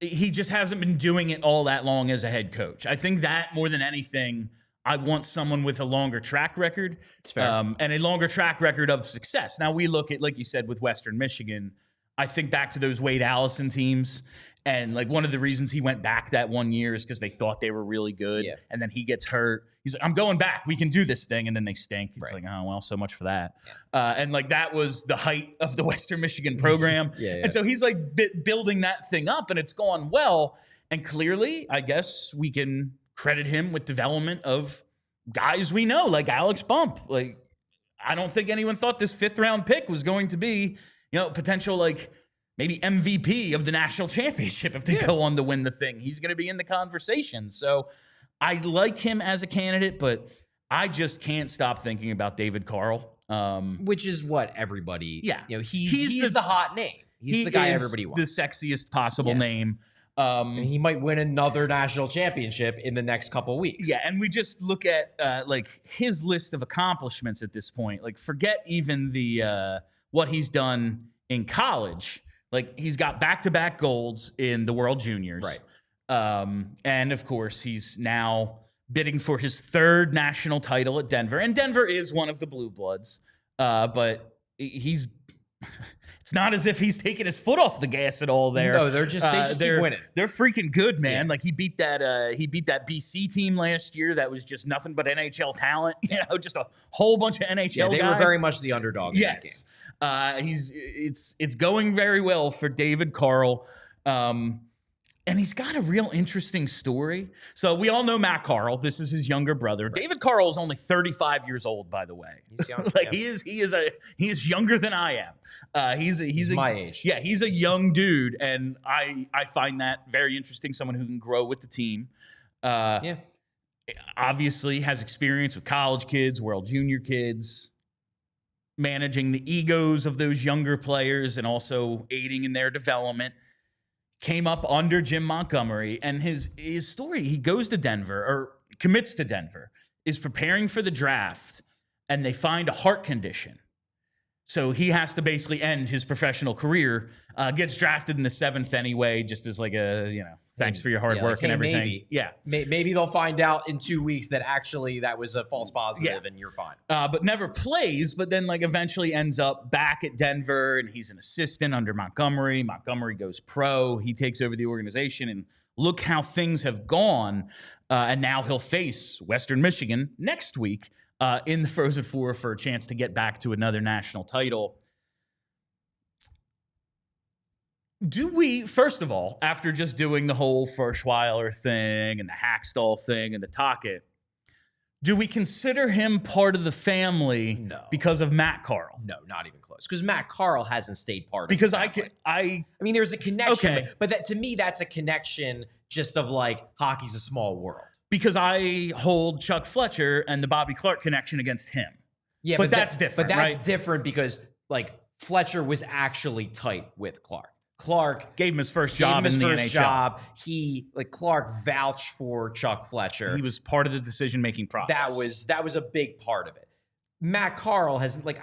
He just hasn't been doing it all that long as a head coach. I think that more than anything, I want someone with a longer track record, It's fair. and a longer track record of success. Now we look at, like you said, with Western Michigan. I think back to those Wade Allison teams, and like one of the reasons he went back that 1 year is because they thought they were really good, Yeah. and then he gets hurt. He's like, "I'm going back. We can do this thing," and then they stink. It's Right. like, oh well, so much for that. And like that was the height of the Western Michigan program, Yeah. and so he's like building that thing up, and it's going well. And clearly, I guess we can credit him with development of guys we know, like Alex Bump. Like, I don't think anyone thought this 5th round pick was going to be, potential like maybe MVP of the national championship if they go on to win the thing. He's going to be in the conversation. So I like him as a candidate, but I just can't stop thinking about David Carle. Which is what everybody, Yeah. he's the hot name. He's the guy everybody wants. The sexiest possible name. And he might win another national championship in the next couple weeks. Yeah, and we just look at like his list of accomplishments at this point. Like, forget even the what he's done in college. Like, he's got back-to-back golds in the World Juniors, Right. And of course, he's now bidding for his 3rd national title at Denver. And Denver is one of the Blue Bloods, but he's. It's not as if he's taking his foot off the gas at all there. No, they just keep winning. They're freaking good, man. Yeah. Like he beat that BC team last year that was just nothing but NHL talent. Just a whole bunch of NHL Yeah, they guys. were very much the underdog in that game. It's going very well for David Carle. And he's got a real interesting story. So we all know Matt Carle. This is his younger brother. Right. David Carle is only 35 years old, by the way. He's young. Like he is younger than I am. He's my age. Yeah, he's a young dude, and I find that very interesting. Someone who can grow with the team. Obviously has experience with college kids, World Junior kids, managing the egos of those younger players, and also aiding in their development. Came up under Jim Montgomery, and his story, he goes to Denver, or commits to Denver, is preparing for the draft, and they find a heart condition. So he has to basically end his professional career, gets drafted in the 7th anyway, just as like a, thanks for your hard work and everything. Maybe. Yeah. Maybe they'll find out in 2 weeks that actually that was a false positive and you're fine. But never plays, but then like eventually ends up back at Denver, and he's an assistant under Montgomery. Montgomery goes pro. He takes over the organization, and look how things have gone. And now he'll face Western Michigan next week in the Frozen Four for a chance to get back to another national title. Do we, first of all, after just doing the whole Fershweiler thing and the Hakstol thing and the Tocchet, do we consider him part of the family because of Matt Carle? No, not even close. Because Matt Carle hasn't stayed part of because the family. I mean, there's a connection, Okay. but that to me, that's a connection just of like hockey's a small world. Because I hold Chuck Fletcher and the Bobby Clark connection against him. Yeah, but that's different. But that's right? different because like Fletcher was actually tight with Clark. Clark gave him his first job in the NHL. Clark vouched for Chuck Fletcher. He was part of the decision-making process. That was a big part of it. Matt Carle hasn't been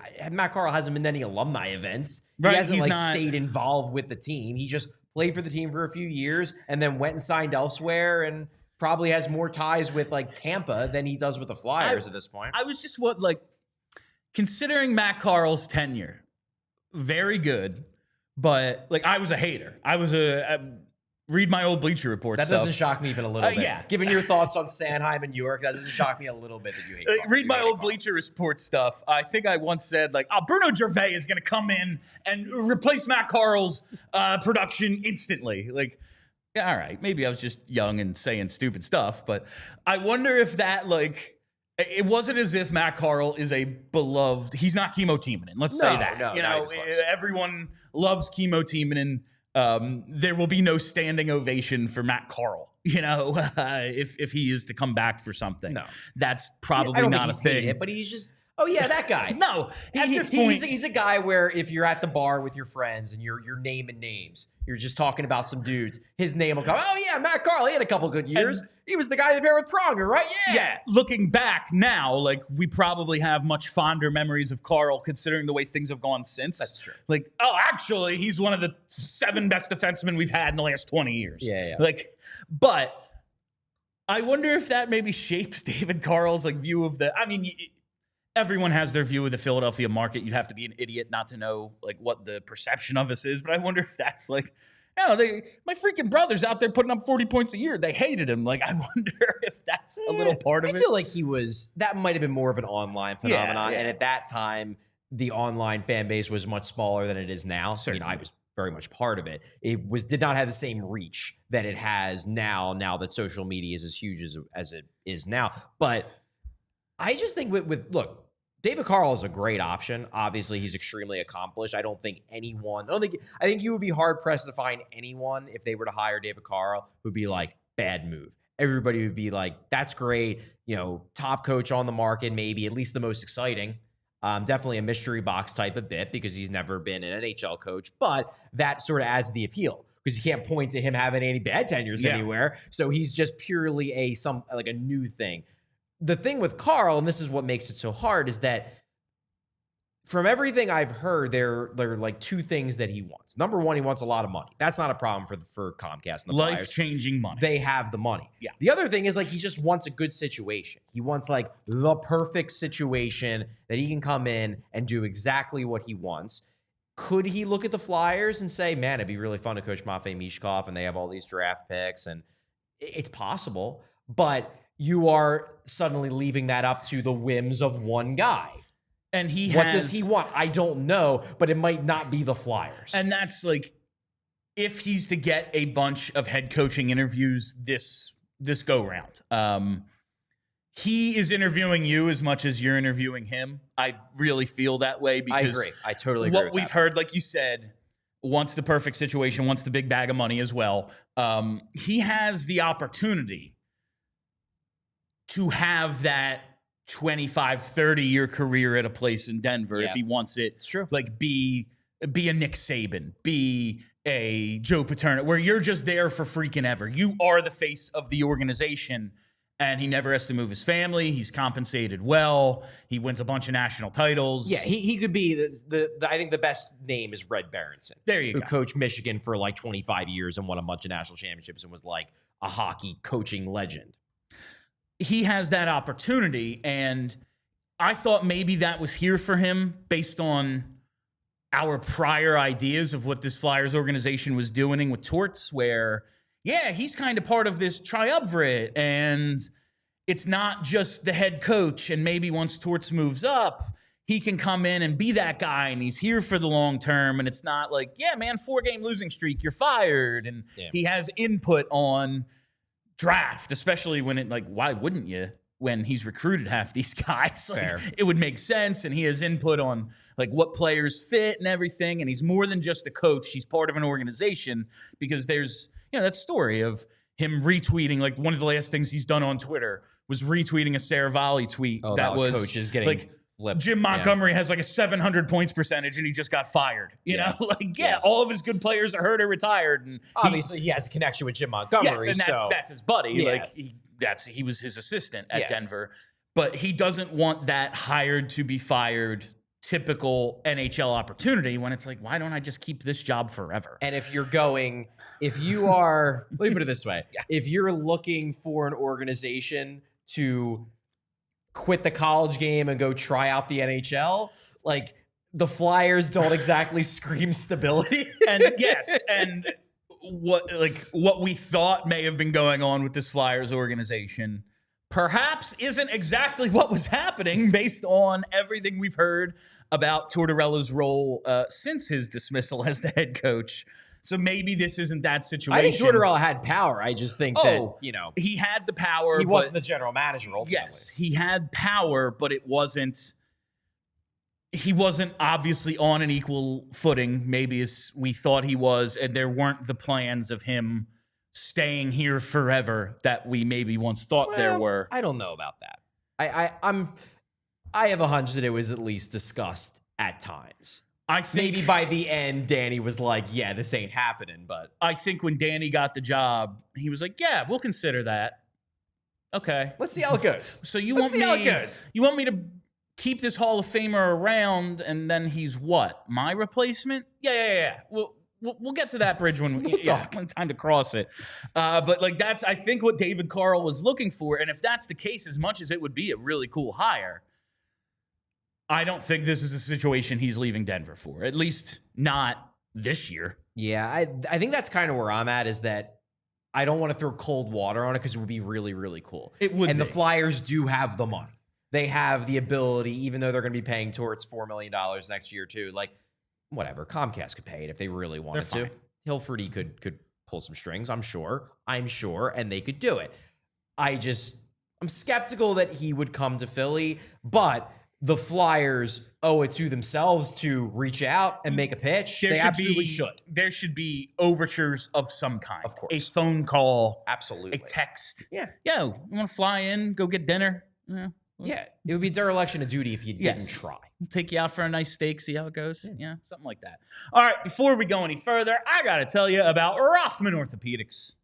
to any alumni events. Right, he hasn't he's not stayed involved with the team. He just played for the team for a few years and then went and signed elsewhere, and probably has more ties with like Tampa than he does with the Flyers at this point. I was just considering Matt Carle's tenure, very good. But like I was a hater. I read my old Bleacher Report That stuff. doesn't shock me even a little bit. Yeah. Given your thoughts on Sanheim and York, that doesn't shock me a little bit that you hate Carle. Read my old Bleacher Report stuff. I think I once said Bruno Gervais is going to come in and replace Matt Carle's production instantly. Like, all right, maybe I was just young and saying stupid stuff, but I wonder if that it wasn't as if Matt Carle is a beloved. He's not Kimmo Timonen. Let's say that. No, everyone loves Kimmo Timonen. There will be no standing ovation for Matt Carle. If he is to come back for something. No, that's probably I don't not think a he's thing. It, but he's just. Oh yeah, that guy. No, at this point, he's a guy where if you're at the bar with your friends and you're naming names, you're just talking about some dudes. His name will come. Oh yeah, Matt Carle. He had a couple good years. He was the guy that paired with Pronger, right? Yeah. Looking back now, we probably have much fonder memories of Carle considering the way things have gone since. That's true. Actually, he's one of the 7 best defensemen we've had in the last 20 years. Yeah. But I wonder if that maybe shapes David Carle's like view of the. I mean, everyone has their view of the Philadelphia market. You have to be an idiot not to know like what the perception of us is. But I wonder if that's like, my freaking brother's out there putting up 40 points a year. They hated him. Like, I wonder if that's a little part of it. I feel like that might have been more of an online phenomenon. Yeah. And at that time, the online fan base was much smaller than it is now. Certainly. I mean, I was very much part of it. It did not have the same reach that it has now that social media is as huge as it is now. But I just think look, David Carle is a great option. Obviously, he's extremely accomplished. I think you would be hard pressed to find anyone if they were to hire David Carle who'd be like, bad move. Everybody would be like, that's great. Top coach on the market, maybe at least the most exciting. Definitely a mystery box type of bit because he's never been an NHL coach, but that sort of adds the appeal because you can't point to him having any bad tenures anywhere. So he's just purely a new thing. The thing with Carle, and this is what makes it so hard, is that from everything I've heard, there are like two things that he wants. Number one, he wants a lot of money. That's not a problem for Comcast and the Flyers. Life-changing money. They have the money. Yeah. The other thing is like he just wants a good situation. He wants like the perfect situation that he can come in and do exactly what he wants. Could he look at the Flyers and say, man, it'd be really fun to coach Matvei Michkov and they have all these draft picks, and it's possible, but you are suddenly leaving that up to the whims of one guy. And what does he want? I don't know, but it might not be the Flyers. And that's like, if he's to get a bunch of head coaching interviews this go round, he is interviewing you as much as you're interviewing him. I really feel that way because I agree. I totally agree. What we've heard, like you said, wants the perfect situation, wants the big bag of money as well. He has the opportunity to have that 25, 30-year career at a place in Denver if he wants it. It's true. Like be a Nick Saban, be a Joe Paterno, where you're just there for freaking ever. You are the face of the organization, and he never has to move his family. He's compensated well. He wins a bunch of national titles. Yeah, he could be I think the best name is Red Berenson. There you go. Who coached Michigan for like 25 years and won a bunch of national championships and was like a hockey coaching legend. He has that opportunity, and I thought maybe that was here for him based on our prior ideas of what this Flyers organization was doing with Torts, where, he's kind of part of this triumvirate, and it's not just the head coach, and maybe once Torts moves up, he can come in and be that guy, and he's here for the long term, and it's not like, 4-game losing streak, you're fired, and he has input on draft, especially when why wouldn't you when he's recruited half these guys? It would make sense, and he has input on like what players fit and everything, and he's more than just a coach. He's part of an organization because there's that story of him retweeting, like one of the last things he's done on Twitter was retweeting a Saravalli tweet that was coaches getting like flipped. Jim Montgomery has like a 700 points percentage and he just got fired. You know, all of his good players are hurt or retired. And obviously he has a connection with Jim Montgomery. Yes, and that's his buddy. Yeah. Like he was his assistant at Denver. But he doesn't want that hired to be fired typical NHL opportunity when it's like, why don't I just keep this job forever? And if you are, let me put it this way. If you're looking for an organization to quit the college game and go try out the NHL, like the Flyers don't exactly scream stability. And and what we thought may have been going on with this Flyers organization perhaps isn't exactly what was happening based on everything we've heard about Tortorella's role since his dismissal as the head coach. So maybe this isn't that situation. I think Tortorella had power. I just think that, he had the power. He wasn't the general manager ultimately. Yes, he had power, but he wasn't obviously on an equal footing, maybe as we thought he was, and there weren't the plans of him staying here forever that we maybe once thought there were. I don't know about that. I have a hunch that it was at least discussed at times. I think maybe by the end, Danny was like, yeah, this ain't happening. But I think when Danny got the job, he was like, yeah, we'll consider that. Okay. Let's see how it goes. So you want me to keep this Hall of Famer around, and then he's what? My replacement? Yeah. we'll get to that bridge when talk. when time to cross it. But like that's I think what David Carle was looking for, and if that's the case, as much as it would be a really cool hire, I don't think this is the situation he's leaving Denver for. At least not this year. Yeah, I think that's kind of where I'm at, is that I don't want to throw cold water on it because it would be really, really cool. It would And be. the Flyers do have the money. They have the ability, even though they're going to be paying towards $4 million next year too. Like, whatever, Comcast could pay it if they really wanted to. Hilferty could pull some strings, I'm sure, and they could do it. I'm skeptical that he would come to Philly, but the Flyers owe it to themselves to reach out and make a pitch. They absolutely should. There should be overtures of some kind. Of course. A phone call. Absolutely. A text. Yeah. Yo, you want to fly in, go get dinner? Yeah. It would be dereliction of duty if you didn't try. We'll take you out for a nice steak, see how it goes. Yeah, something like that. All right, before we go any further, I got to tell you about Rothman Orthopedics.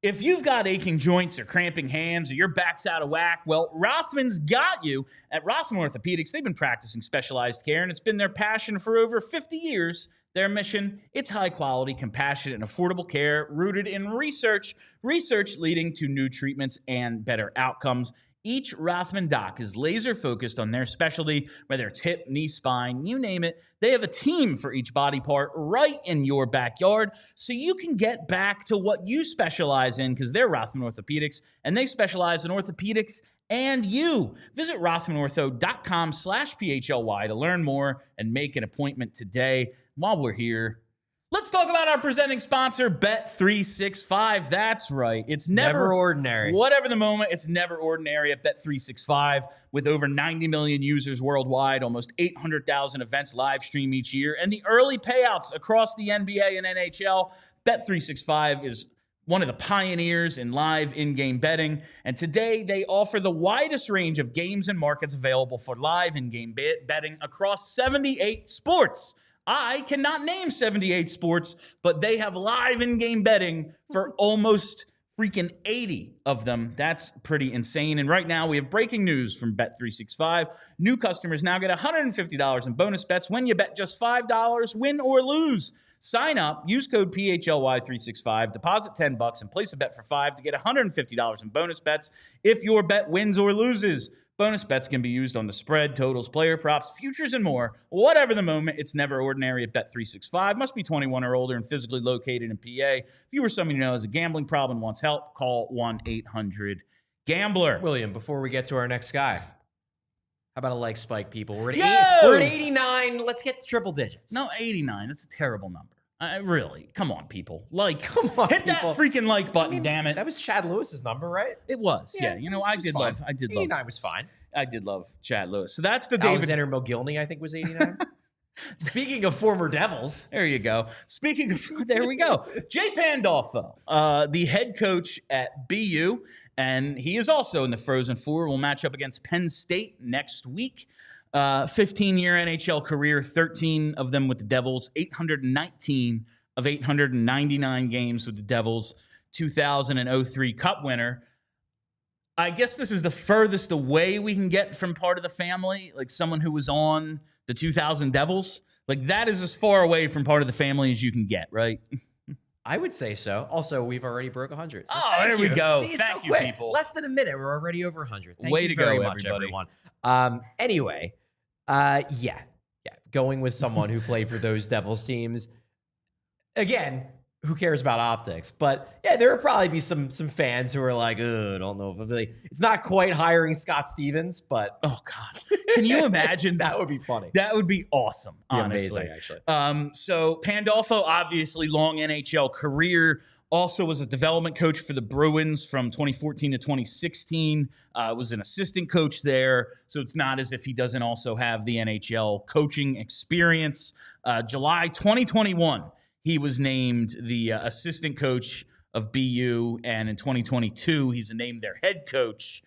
If you've got aching joints or cramping hands or your back's out of whack, well, Rothman's got you. At Rothman Orthopedics, they've been practicing specialized care, and it's been their passion for over 50 years. Their mission, it's high-quality, compassionate, and affordable care rooted in research leading to new treatments and better outcomes. Each Rothman doc is laser-focused on their specialty, whether it's hip, knee, spine, you name it. They have a team for each body part right in your backyard, so you can get back to what you specialize in, because they're Rothman Orthopedics, and they specialize in orthopedics and you. Visit rothmanortho.com/PHLY to learn more and make an appointment today. While we're here, let's talk about our presenting sponsor, Bet365. That's right. It's never ordinary. Whatever the moment, it's never ordinary at Bet365. With over 90 million users worldwide, almost 800,000 events live stream each year, and the early payouts across the NBA and NHL, Bet365 is one of the pioneers in live in-game betting. And today, they offer the widest range of games and markets available for live in-game betting across 78 sports. I cannot name 78 sports, but they have live in-game betting for almost freaking 80 of them. That's pretty insane. And right now, we have breaking news from Bet365. New customers now get $150 in bonus bets when you bet just $5, win or lose. Sign up, use code PHLY365, deposit $10, and place a bet for $5 to get $150 in bonus bets if your bet wins or loses. Bonus bets can be used on the spread, totals, player props, futures, and more. Whatever the moment, it's never ordinary at Bet365. Must be 21 or older and physically located in PA. If you or someone you know has a gambling problem and wants help, call 1-800-GAMBLER. William, before we get to our next guy, how about a like spike, people? We're Yo! at 89. Let's get to triple digits. No, 89. That's a terrible number. Really, come on, people. Like, come on, hit people. that freaking like button, damn it. That was Chad Lewis's number, right? It was, yeah. You know, I did love. 89 was fine. I did love Chad Lewis. So that's the David. Alexander Mogilny, I think, was 89. Speaking of former Devils. There you go. Speaking of, there we go. Jay Pandolfo, the head coach at BU, and he is also in the Frozen Four. Will match up against Penn State next week. 15-year NHL career, 13 of them with the Devils, 819 of 899 games with the Devils, 2003 Cup winner. I guess this is the furthest away we can get from part of the family, like someone who was on the 2000 Devils. Like, that is as far away from part of the family as you can get, right? I would say so. Also, we've already broke 100. So there we go. See, thank so you, quick. people. Less than a minute. We're already over 100. Thank Way you to very go, much, everybody. everyone. Anyway, going with someone who played for those Devils teams. Again, who cares about optics? But yeah, there will probably be some fans who are like, I don't know if it's not quite hiring Scott Stevens, but oh god, can you imagine? That would be funny. That would be awesome. Honestly, amazing, actually. So Pandolfo, obviously long NHL career. Also was a development coach for the Bruins from 2014 to 2016. Was an assistant coach there. So it's not as if he doesn't also have the NHL coaching experience. July 2021, he was named the assistant coach of BU. And in 2022, he's named their head coach.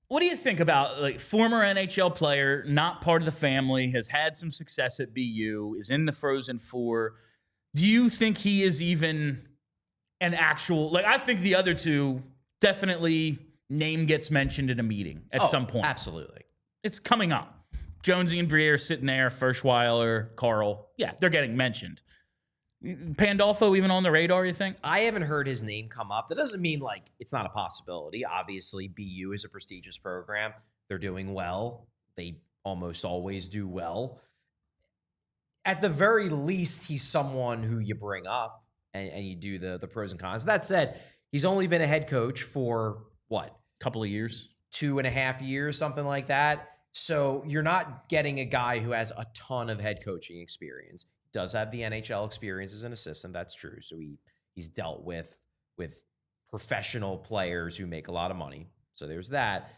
What do you think about, like, former NHL player, not part of the family, has had some success at BU, is in the Frozen Four? Do you think he is even an actual, like, I think the other two, definitely name gets mentioned in a meeting at some point. Absolutely. It's coming up. Jonesy and Briere sitting there, Ferschweiler, Carle. Yeah, they're getting mentioned. Pandolfo even on the radar, you think? I haven't heard his name come up. That doesn't mean like it's not a possibility. Obviously, BU is a prestigious program. They're doing well. They almost always do well. At the very least, he's someone who you bring up and you do the pros and cons. That said, he's only been a head coach for what? Couple of years. 2.5 years, something like that. So you're not getting a guy who has a ton of head coaching experience. Does have the NHL experience as an assistant. That's true. So he's dealt with professional players who make a lot of money. So there's that.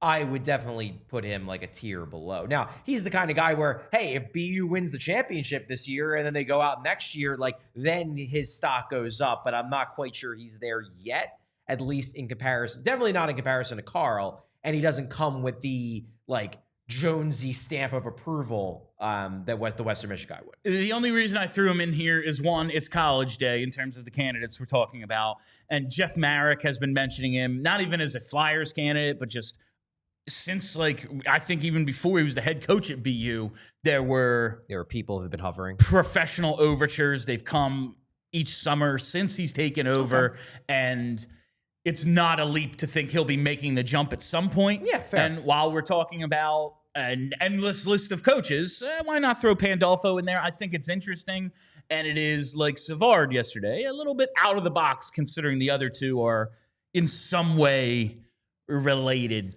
I would definitely put him like a tier below. Now, he's the kind of guy where, hey, if BU wins the championship this year and then they go out next year, like then his stock goes up. But I'm not quite sure he's there yet, at least in comparison. Definitely not in comparison to Carle. And he doesn't come with the like Jonesy stamp of approval that what the Western Michigan guy would. The only reason I threw him in here is one, it's college day in terms of the candidates we're talking about. And Jeff Marek has been mentioning him, not even as a Flyers candidate, but just since like, I think even before he was the head coach at BU, there were people who've been hovering. Professional overtures. They've come each summer since he's taken over. Okay. And it's not a leap to think he'll be making the jump at some point. Yeah, fair. And while we're talking about an endless list of coaches, why not throw Pandolfo in there? I think it's interesting. And it is, like Savard yesterday, a little bit out of the box considering the other two are in some way related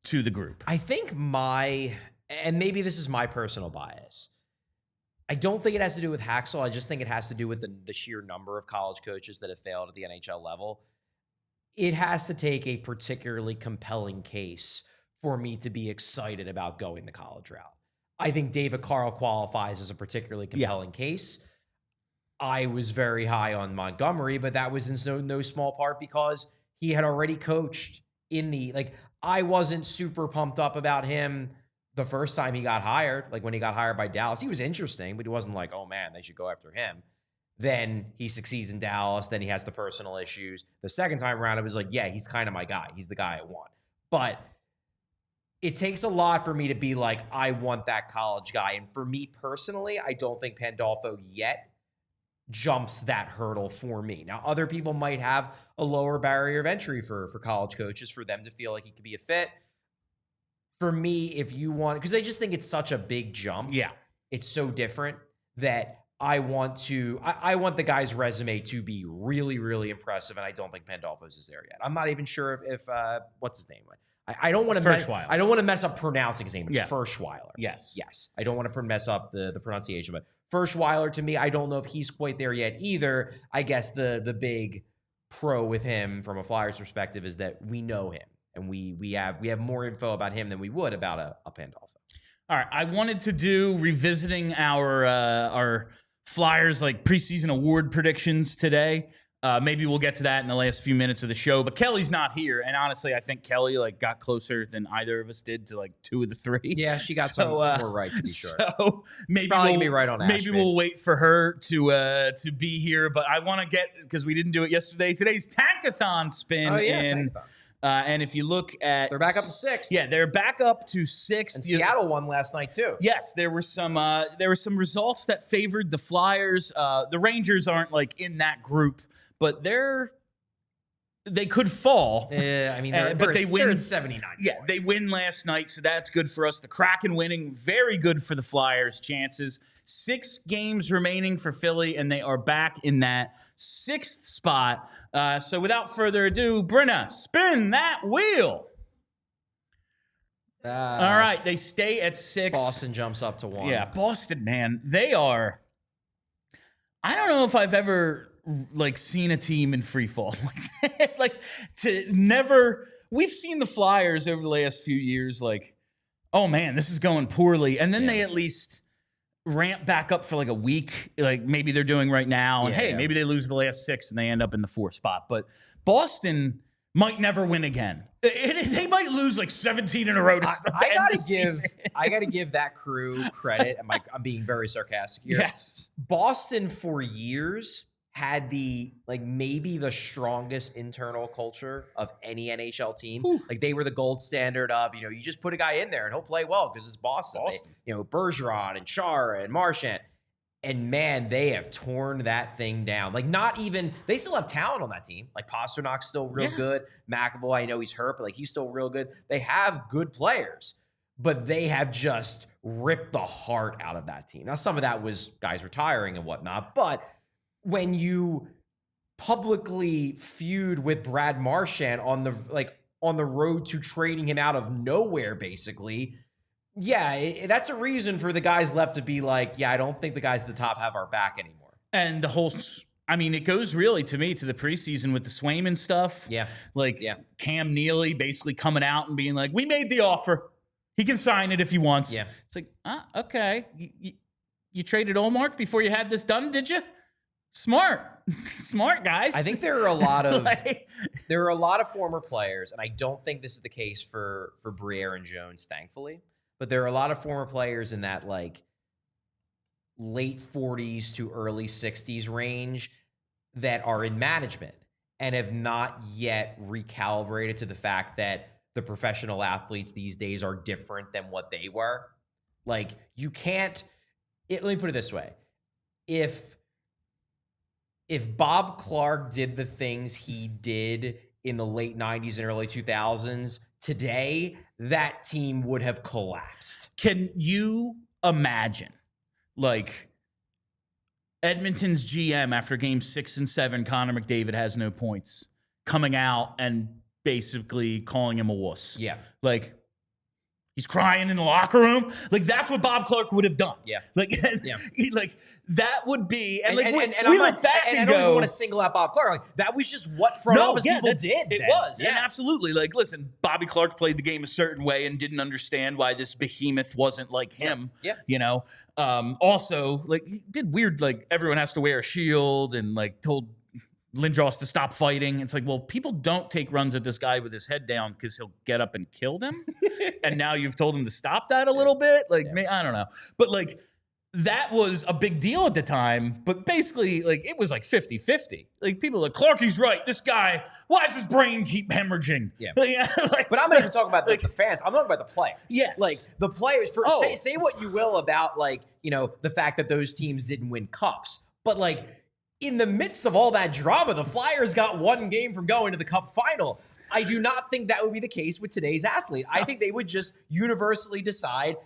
to the group. I think and maybe this is my personal bias, I don't think it has to do with Hakstol. I just think it has to do with the sheer number of college coaches that have failed at the NHL level. It has to take a particularly compelling case for me to be excited about going the college route. I think David Carle qualifies as a particularly compelling case. I was very high on Montgomery, but that was in no small part because he had already coached in the, like, I wasn't super pumped up about him the first time he got hired. Like when he got hired by Dallas, he was interesting, but he wasn't like, oh man, they should go after him. Then he succeeds in Dallas. Then he has the personal issues. The second time around, it was like, yeah, he's kind of my guy. He's the guy I want. But it takes a lot for me to be like, I want that college guy. And for me personally, I don't think Pandolfo yet jumps that hurdle for me. Now, other people might have a lower barrier of entry for college coaches for them to feel like he could be a fit. For me, if you want, because I just think it's such a big jump. Yeah. It's so different that I want the guy's resume to be really, really impressive, and I don't think Pandolfo's is there yet. I'm not even sure if what's his name? I don't want to mess up pronouncing his name. It's Fershweiler. Yes. I don't want to mess up the pronunciation, but Fershweiler to me, I don't know if he's quite there yet either. I guess the big pro with him from a Flyers perspective is that we know him, and we have more info about him than we would about a Pandolfo. All right, I wanted to do revisiting our Flyers like preseason award predictions today. Maybe we'll get to that in the last few minutes of the show. But Kelly's not here, and honestly, I think Kelly like got closer than either of us did to like 2 of the 3. Yeah, she got some more right to be sure. So maybe probably gonna be right on. Maybe we'll wait for her to be here. But I want to get, because we didn't do it yesterday, today's Tankathon spin. Oh yeah, in. Tankathon. And if you look at... They're back up to 6th. Yeah, they're back up to 6th. And Seattle won last night, too. Yes, there were some results that favored the Flyers. The Rangers aren't, like, in that group, but they could fall. I mean, they win. They're at 79 Yeah, points. they win last night, so that's good for us. The Kraken winning, very good for the Flyers' chances. 6 games remaining for Philly, and they are back in that 6th spot. So without further ado, Brenna, spin that wheel. All right, they stay at 6. Boston jumps up to 1. Yeah, Boston, man, they are... I don't know if I've ever... like seen a team in free fall like to never. We've seen the Flyers over the last few years like, oh man, this is going poorly, and then they at least ramp back up for like a week, like maybe they're doing right now, and maybe they lose the last 6 and they end up in the 4th spot. But Boston might never win again. They might lose like 17 in a row. I gotta give that crew credit. I'm being very sarcastic here. Yes, Boston for years had maybe the strongest internal culture of any NHL team. Whew. Like they were the gold standard of, you just put a guy in there and he'll play well because it's Boston. Bergeron and Chara and Marchand. And man, they have torn that thing down. Like they still have talent on that team. Like Pasternak's still real good. McAvoy, I know he's hurt, but he's still real good. They have good players, but they have just ripped the heart out of that team. Now, some of that was guys retiring and whatnot, but when you publicly feud with Brad Marchand on the road to trading him out of nowhere, basically, that's a reason for the guys left to be like, I don't think the guys at the top have our back anymore. And it goes really to me to the preseason with the Swayman stuff. Yeah. Cam Neely basically coming out and being like, we made the offer. He can sign it if he wants. Yeah. It's like, okay. You traded Olmark before you had this done, did you? Smart guys. I think there are a lot of former players, and I don't think this is the case for Briere and Jones, thankfully. But there are a lot of former players in that late 40s to early 60s range that are in management and have not yet recalibrated to the fact that the professional athletes these days are different than what they were. You can't. Let me put it this way: if Bob Clarke did the things he did in the late 90s and early 2000s, today, that team would have collapsed. Can you imagine, Edmonton's GM after games 6 and 7, Connor McDavid has no points, coming out and basically calling him a wuss? Yeah. He's crying in the locker room. That's what Bob Clarke would have done. Yeah. That would be, and I don't even want to single out Bob Clarke. That was just what front office people did. It was. Yeah. And absolutely. Listen, Bobby Clarke played the game a certain way and didn't understand why this behemoth wasn't like him. Yeah. Also, he did weird, everyone has to wear a shield and told Lindros to stop fighting. It's people don't take runs at this guy with his head down because he'll get up and kill them. And now you've told him to stop that a little bit. I don't know. But that was a big deal at the time. But basically, it was 50-50. People are Clarkie's right. This guy, why does his brain keep hemorrhaging? Yeah. But I'm not even talking about the fans. I'm talking about the players. Yes. The players, say what you will about the fact that those teams didn't win cups. But in the midst of all that drama, the Flyers got one game from going to the Cup final. I do not think that would be the case with today's athlete. I think they would just universally decide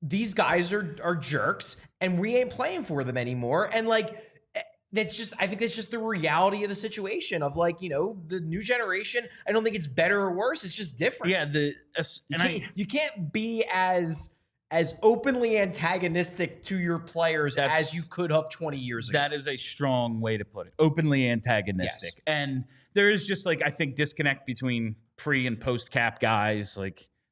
these guys are jerks and we ain't playing for them anymore. And I think that's just the reality of the situation of the new generation. I don't think it's better or worse. It's just different. Yeah. You can't be as openly antagonistic to your players as you could have 20 years ago. That is a strong way to put it. Openly antagonistic. Yes. And there is just I think disconnect between pre and post cap guys,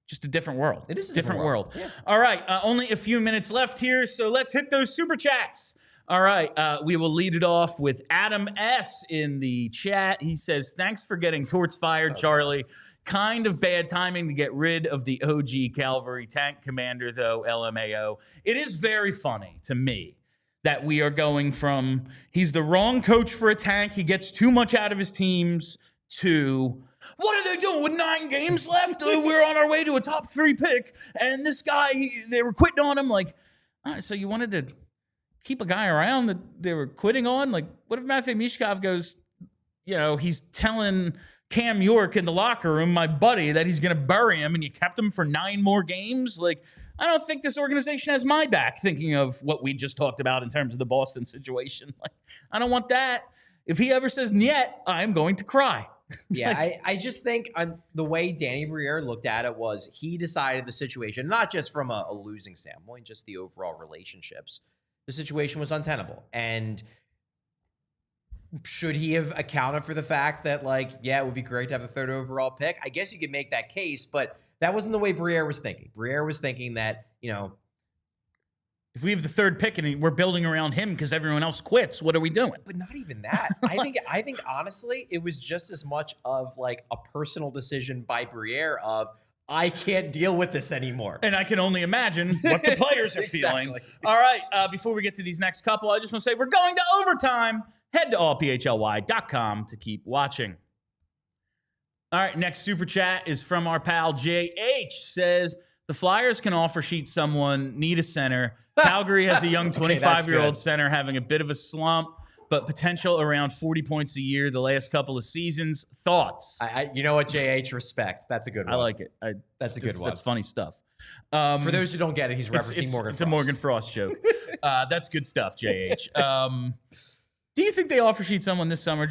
just a different world. It is a different world. Yeah. All right. Only a few minutes left here. So let's hit those super chats. All right. We will lead it off with Adam S. in the chat. He says, thanks for getting Torts fired, Charlie. Kind of bad timing to get rid of the OG Calvary tank commander, though, LMAO. It is very funny to me that we are going from he's the wrong coach for a tank, he gets too much out of his teams, to what are they doing with 9 games left? We're on our way to a top 3 pick, and this guy, they were quitting on him. So you wanted to keep a guy around that they were quitting on? What if Matvei Michkov goes, he's telling Cam York in the locker room, my buddy, that he's going to bury him, and you kept him for 9 more games? I don't think this organization has my back, thinking of what we just talked about in terms of the Boston situation. I don't want that. If he ever says "niet," I'm going to cry. Yeah, I just think the way Danny Briere looked at it was he decided the situation, not just from a losing standpoint, just the overall relationships. The situation was untenable. And should he have accounted for the fact that, it would be great to have a 3rd overall pick? I guess you could make that case, but that wasn't the way Briere was thinking. Briere was thinking that, if we have the 3rd pick and we're building around him because everyone else quits, what are we doing? But not even that. I think honestly, it was just as much of a personal decision by Briere of, I can't deal with this anymore. And I can only imagine what the players are feeling. All right, before we get to these next couple, I just want to say we're going to overtime. Head to allphly.com to keep watching. All right, next super chat is from our pal JH. Says, the Flyers can offer sheet someone, need a center. Calgary has a young 25-year-old center having a bit of a slump, but potential around 40 points a year the last couple of seasons. Thoughts? You know what, JH? Respect. That's a good one. I like it. That's a good one. That's funny stuff. For those who don't get it, he's referencing Morgan Frost. It's a Morgan Frost joke. That's good stuff, JH. Do you think they offer sheet someone this summer?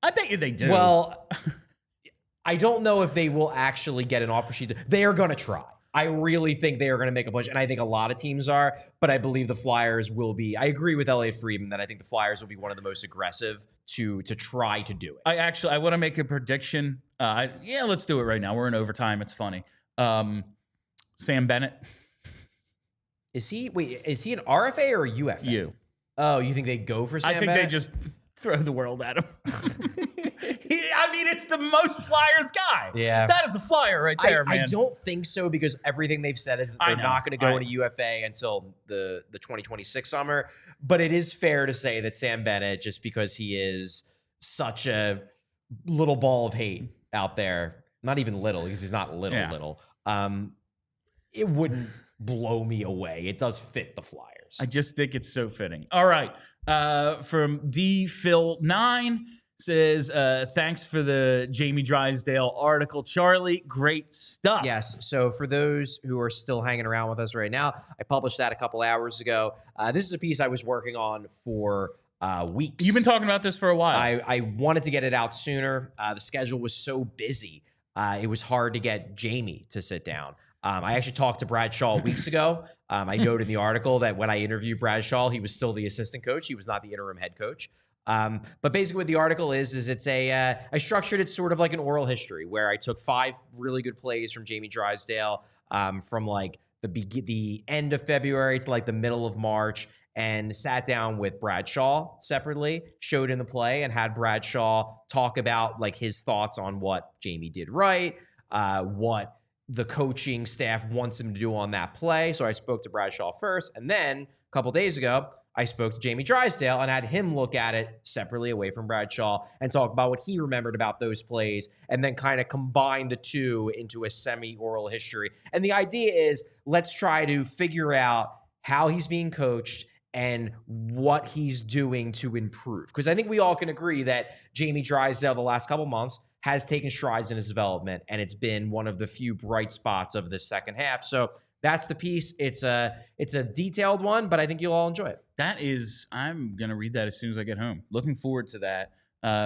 I bet you they do. Well, I don't know if they will actually get an offer sheet. They are going to try. I really think they are going to make a push, and I think a lot of teams are, but I believe the Flyers will be. I agree with Elliot Friedman that I think the Flyers will be one of the most aggressive to try to do it. I want to make a prediction. Let's do it right now. We're in overtime. It's funny. Sam Bennett. Is he an RFA or a UFA? You. Oh, you think they go for Sam Bennett? They just throw the world at him. It's the most Flyers guy. Yeah. That is a Flyer right there, man. I don't think so because everything they've said is that they're not going to go into UFA until the 2026 summer. But it is fair to say that Sam Bennett, just because he is such a little ball of hate out there, not even little because he's not little, it wouldn't blow me away. It does fit the Flyers. I just think it's so fitting. All right. From DPhil9 says, thanks for the Jamie Drysdale article, Charlie. Great stuff. Yes. So for those who are still hanging around with us right now, I published that a couple hours ago. This is a piece I was working on for weeks. You've been talking about this for a while. I wanted to get it out sooner. The schedule was so busy. It was hard to get Jamie to sit down. I actually talked to Brad Shaw weeks ago. I noted in the article that when I interviewed Brad Shaw, he was still the assistant coach. He was not the interim head coach. But basically what the article is it's I structured it sort of like an oral history where I took 5 really good plays from Jamie Drysdale from like the end of February to like the middle of March and sat down with Brad Shaw separately, showed him the play and had Brad Shaw talk about like his thoughts on what Jamie did right, what the coaching staff wants him to do on that play. So I spoke to Brad Shaw first, and then a couple days ago, I spoke to Jamie Drysdale and had him look at it separately away from Brad Shaw and talk about what he remembered about those plays and then kind of combine the two into a semi-oral history. And the idea is let's try to figure out how he's being coached and what he's doing to improve. Because I think we all can agree that Jamie Drysdale the last couple months has taken strides in his development, and it's been one of the few bright spots of this second half. So that's the piece. It's a detailed one, but I think you'll all enjoy it. I'm going to read that as soon as I get home. Looking forward to that.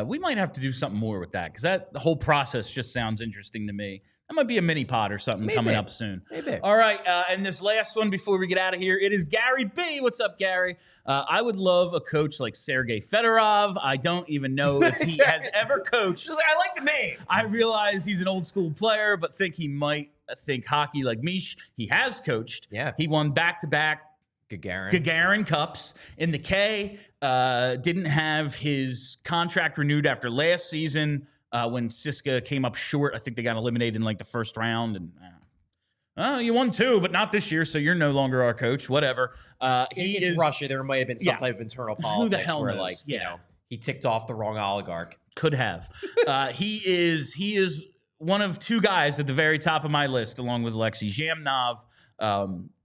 We might have to do something more with that because the whole process just sounds interesting to me. That might be a mini pod or something coming up soon. Maybe. All right. And this last one before we get out of here, it is Gary B. What's up, Gary? I would love a coach like Sergei Fedorov. I don't even know if he has ever coached. I like the name. I realize he's an old school player, but think he might think hockey like Mish. He has coached. Yeah. He won back-to-back Gagarin Cups in the K. Didn't have his contract renewed after last season when Siska came up short. I think they got eliminated in like the first round. And you won 2, but not this year, so you're no longer our coach. Whatever. It's Russia. There might have been some type of internal politics who the hell where, knows? He ticked off the wrong oligarch. Could have. He is one of 2 guys at the very top of my list, along with Alexei Zhamnov.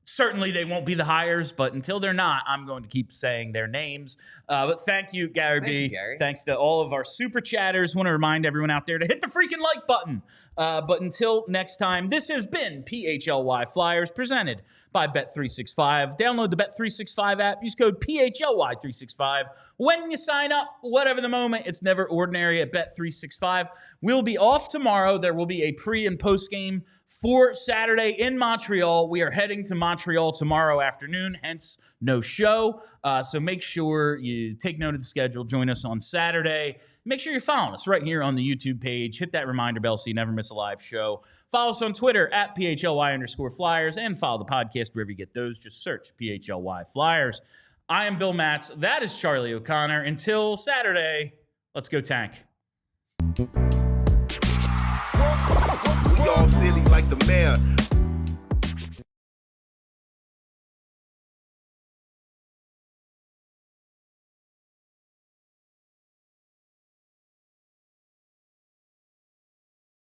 Certainly they won't be the hires, but until they're not, I'm going to keep saying their names. But thank you, Gary B. Thank you, Gary. Thanks to all of our super chatters. Want to remind everyone out there to hit the freaking like button. But until next time, this has been PHLY Flyers presented by Bet365. Download the Bet365 app. Use code PHLY365. When you sign up, whatever the moment, it's never ordinary at Bet365. We'll be off tomorrow. There will be a pre- and post-game for Saturday in Montreal. We are heading to Montreal tomorrow afternoon, hence no show. So make sure you take note of the schedule. Join us on Saturday. Make sure you're following us right here on the YouTube page. Hit that reminder bell so you never miss a live show. Follow us on Twitter at PHLY_Flyers and follow the podcast wherever you get those. Just search PHLY Flyers. I am Bill Matz. That is Charlie O'Connor. Until Saturday, let's go Tank. We all silly like the mayor.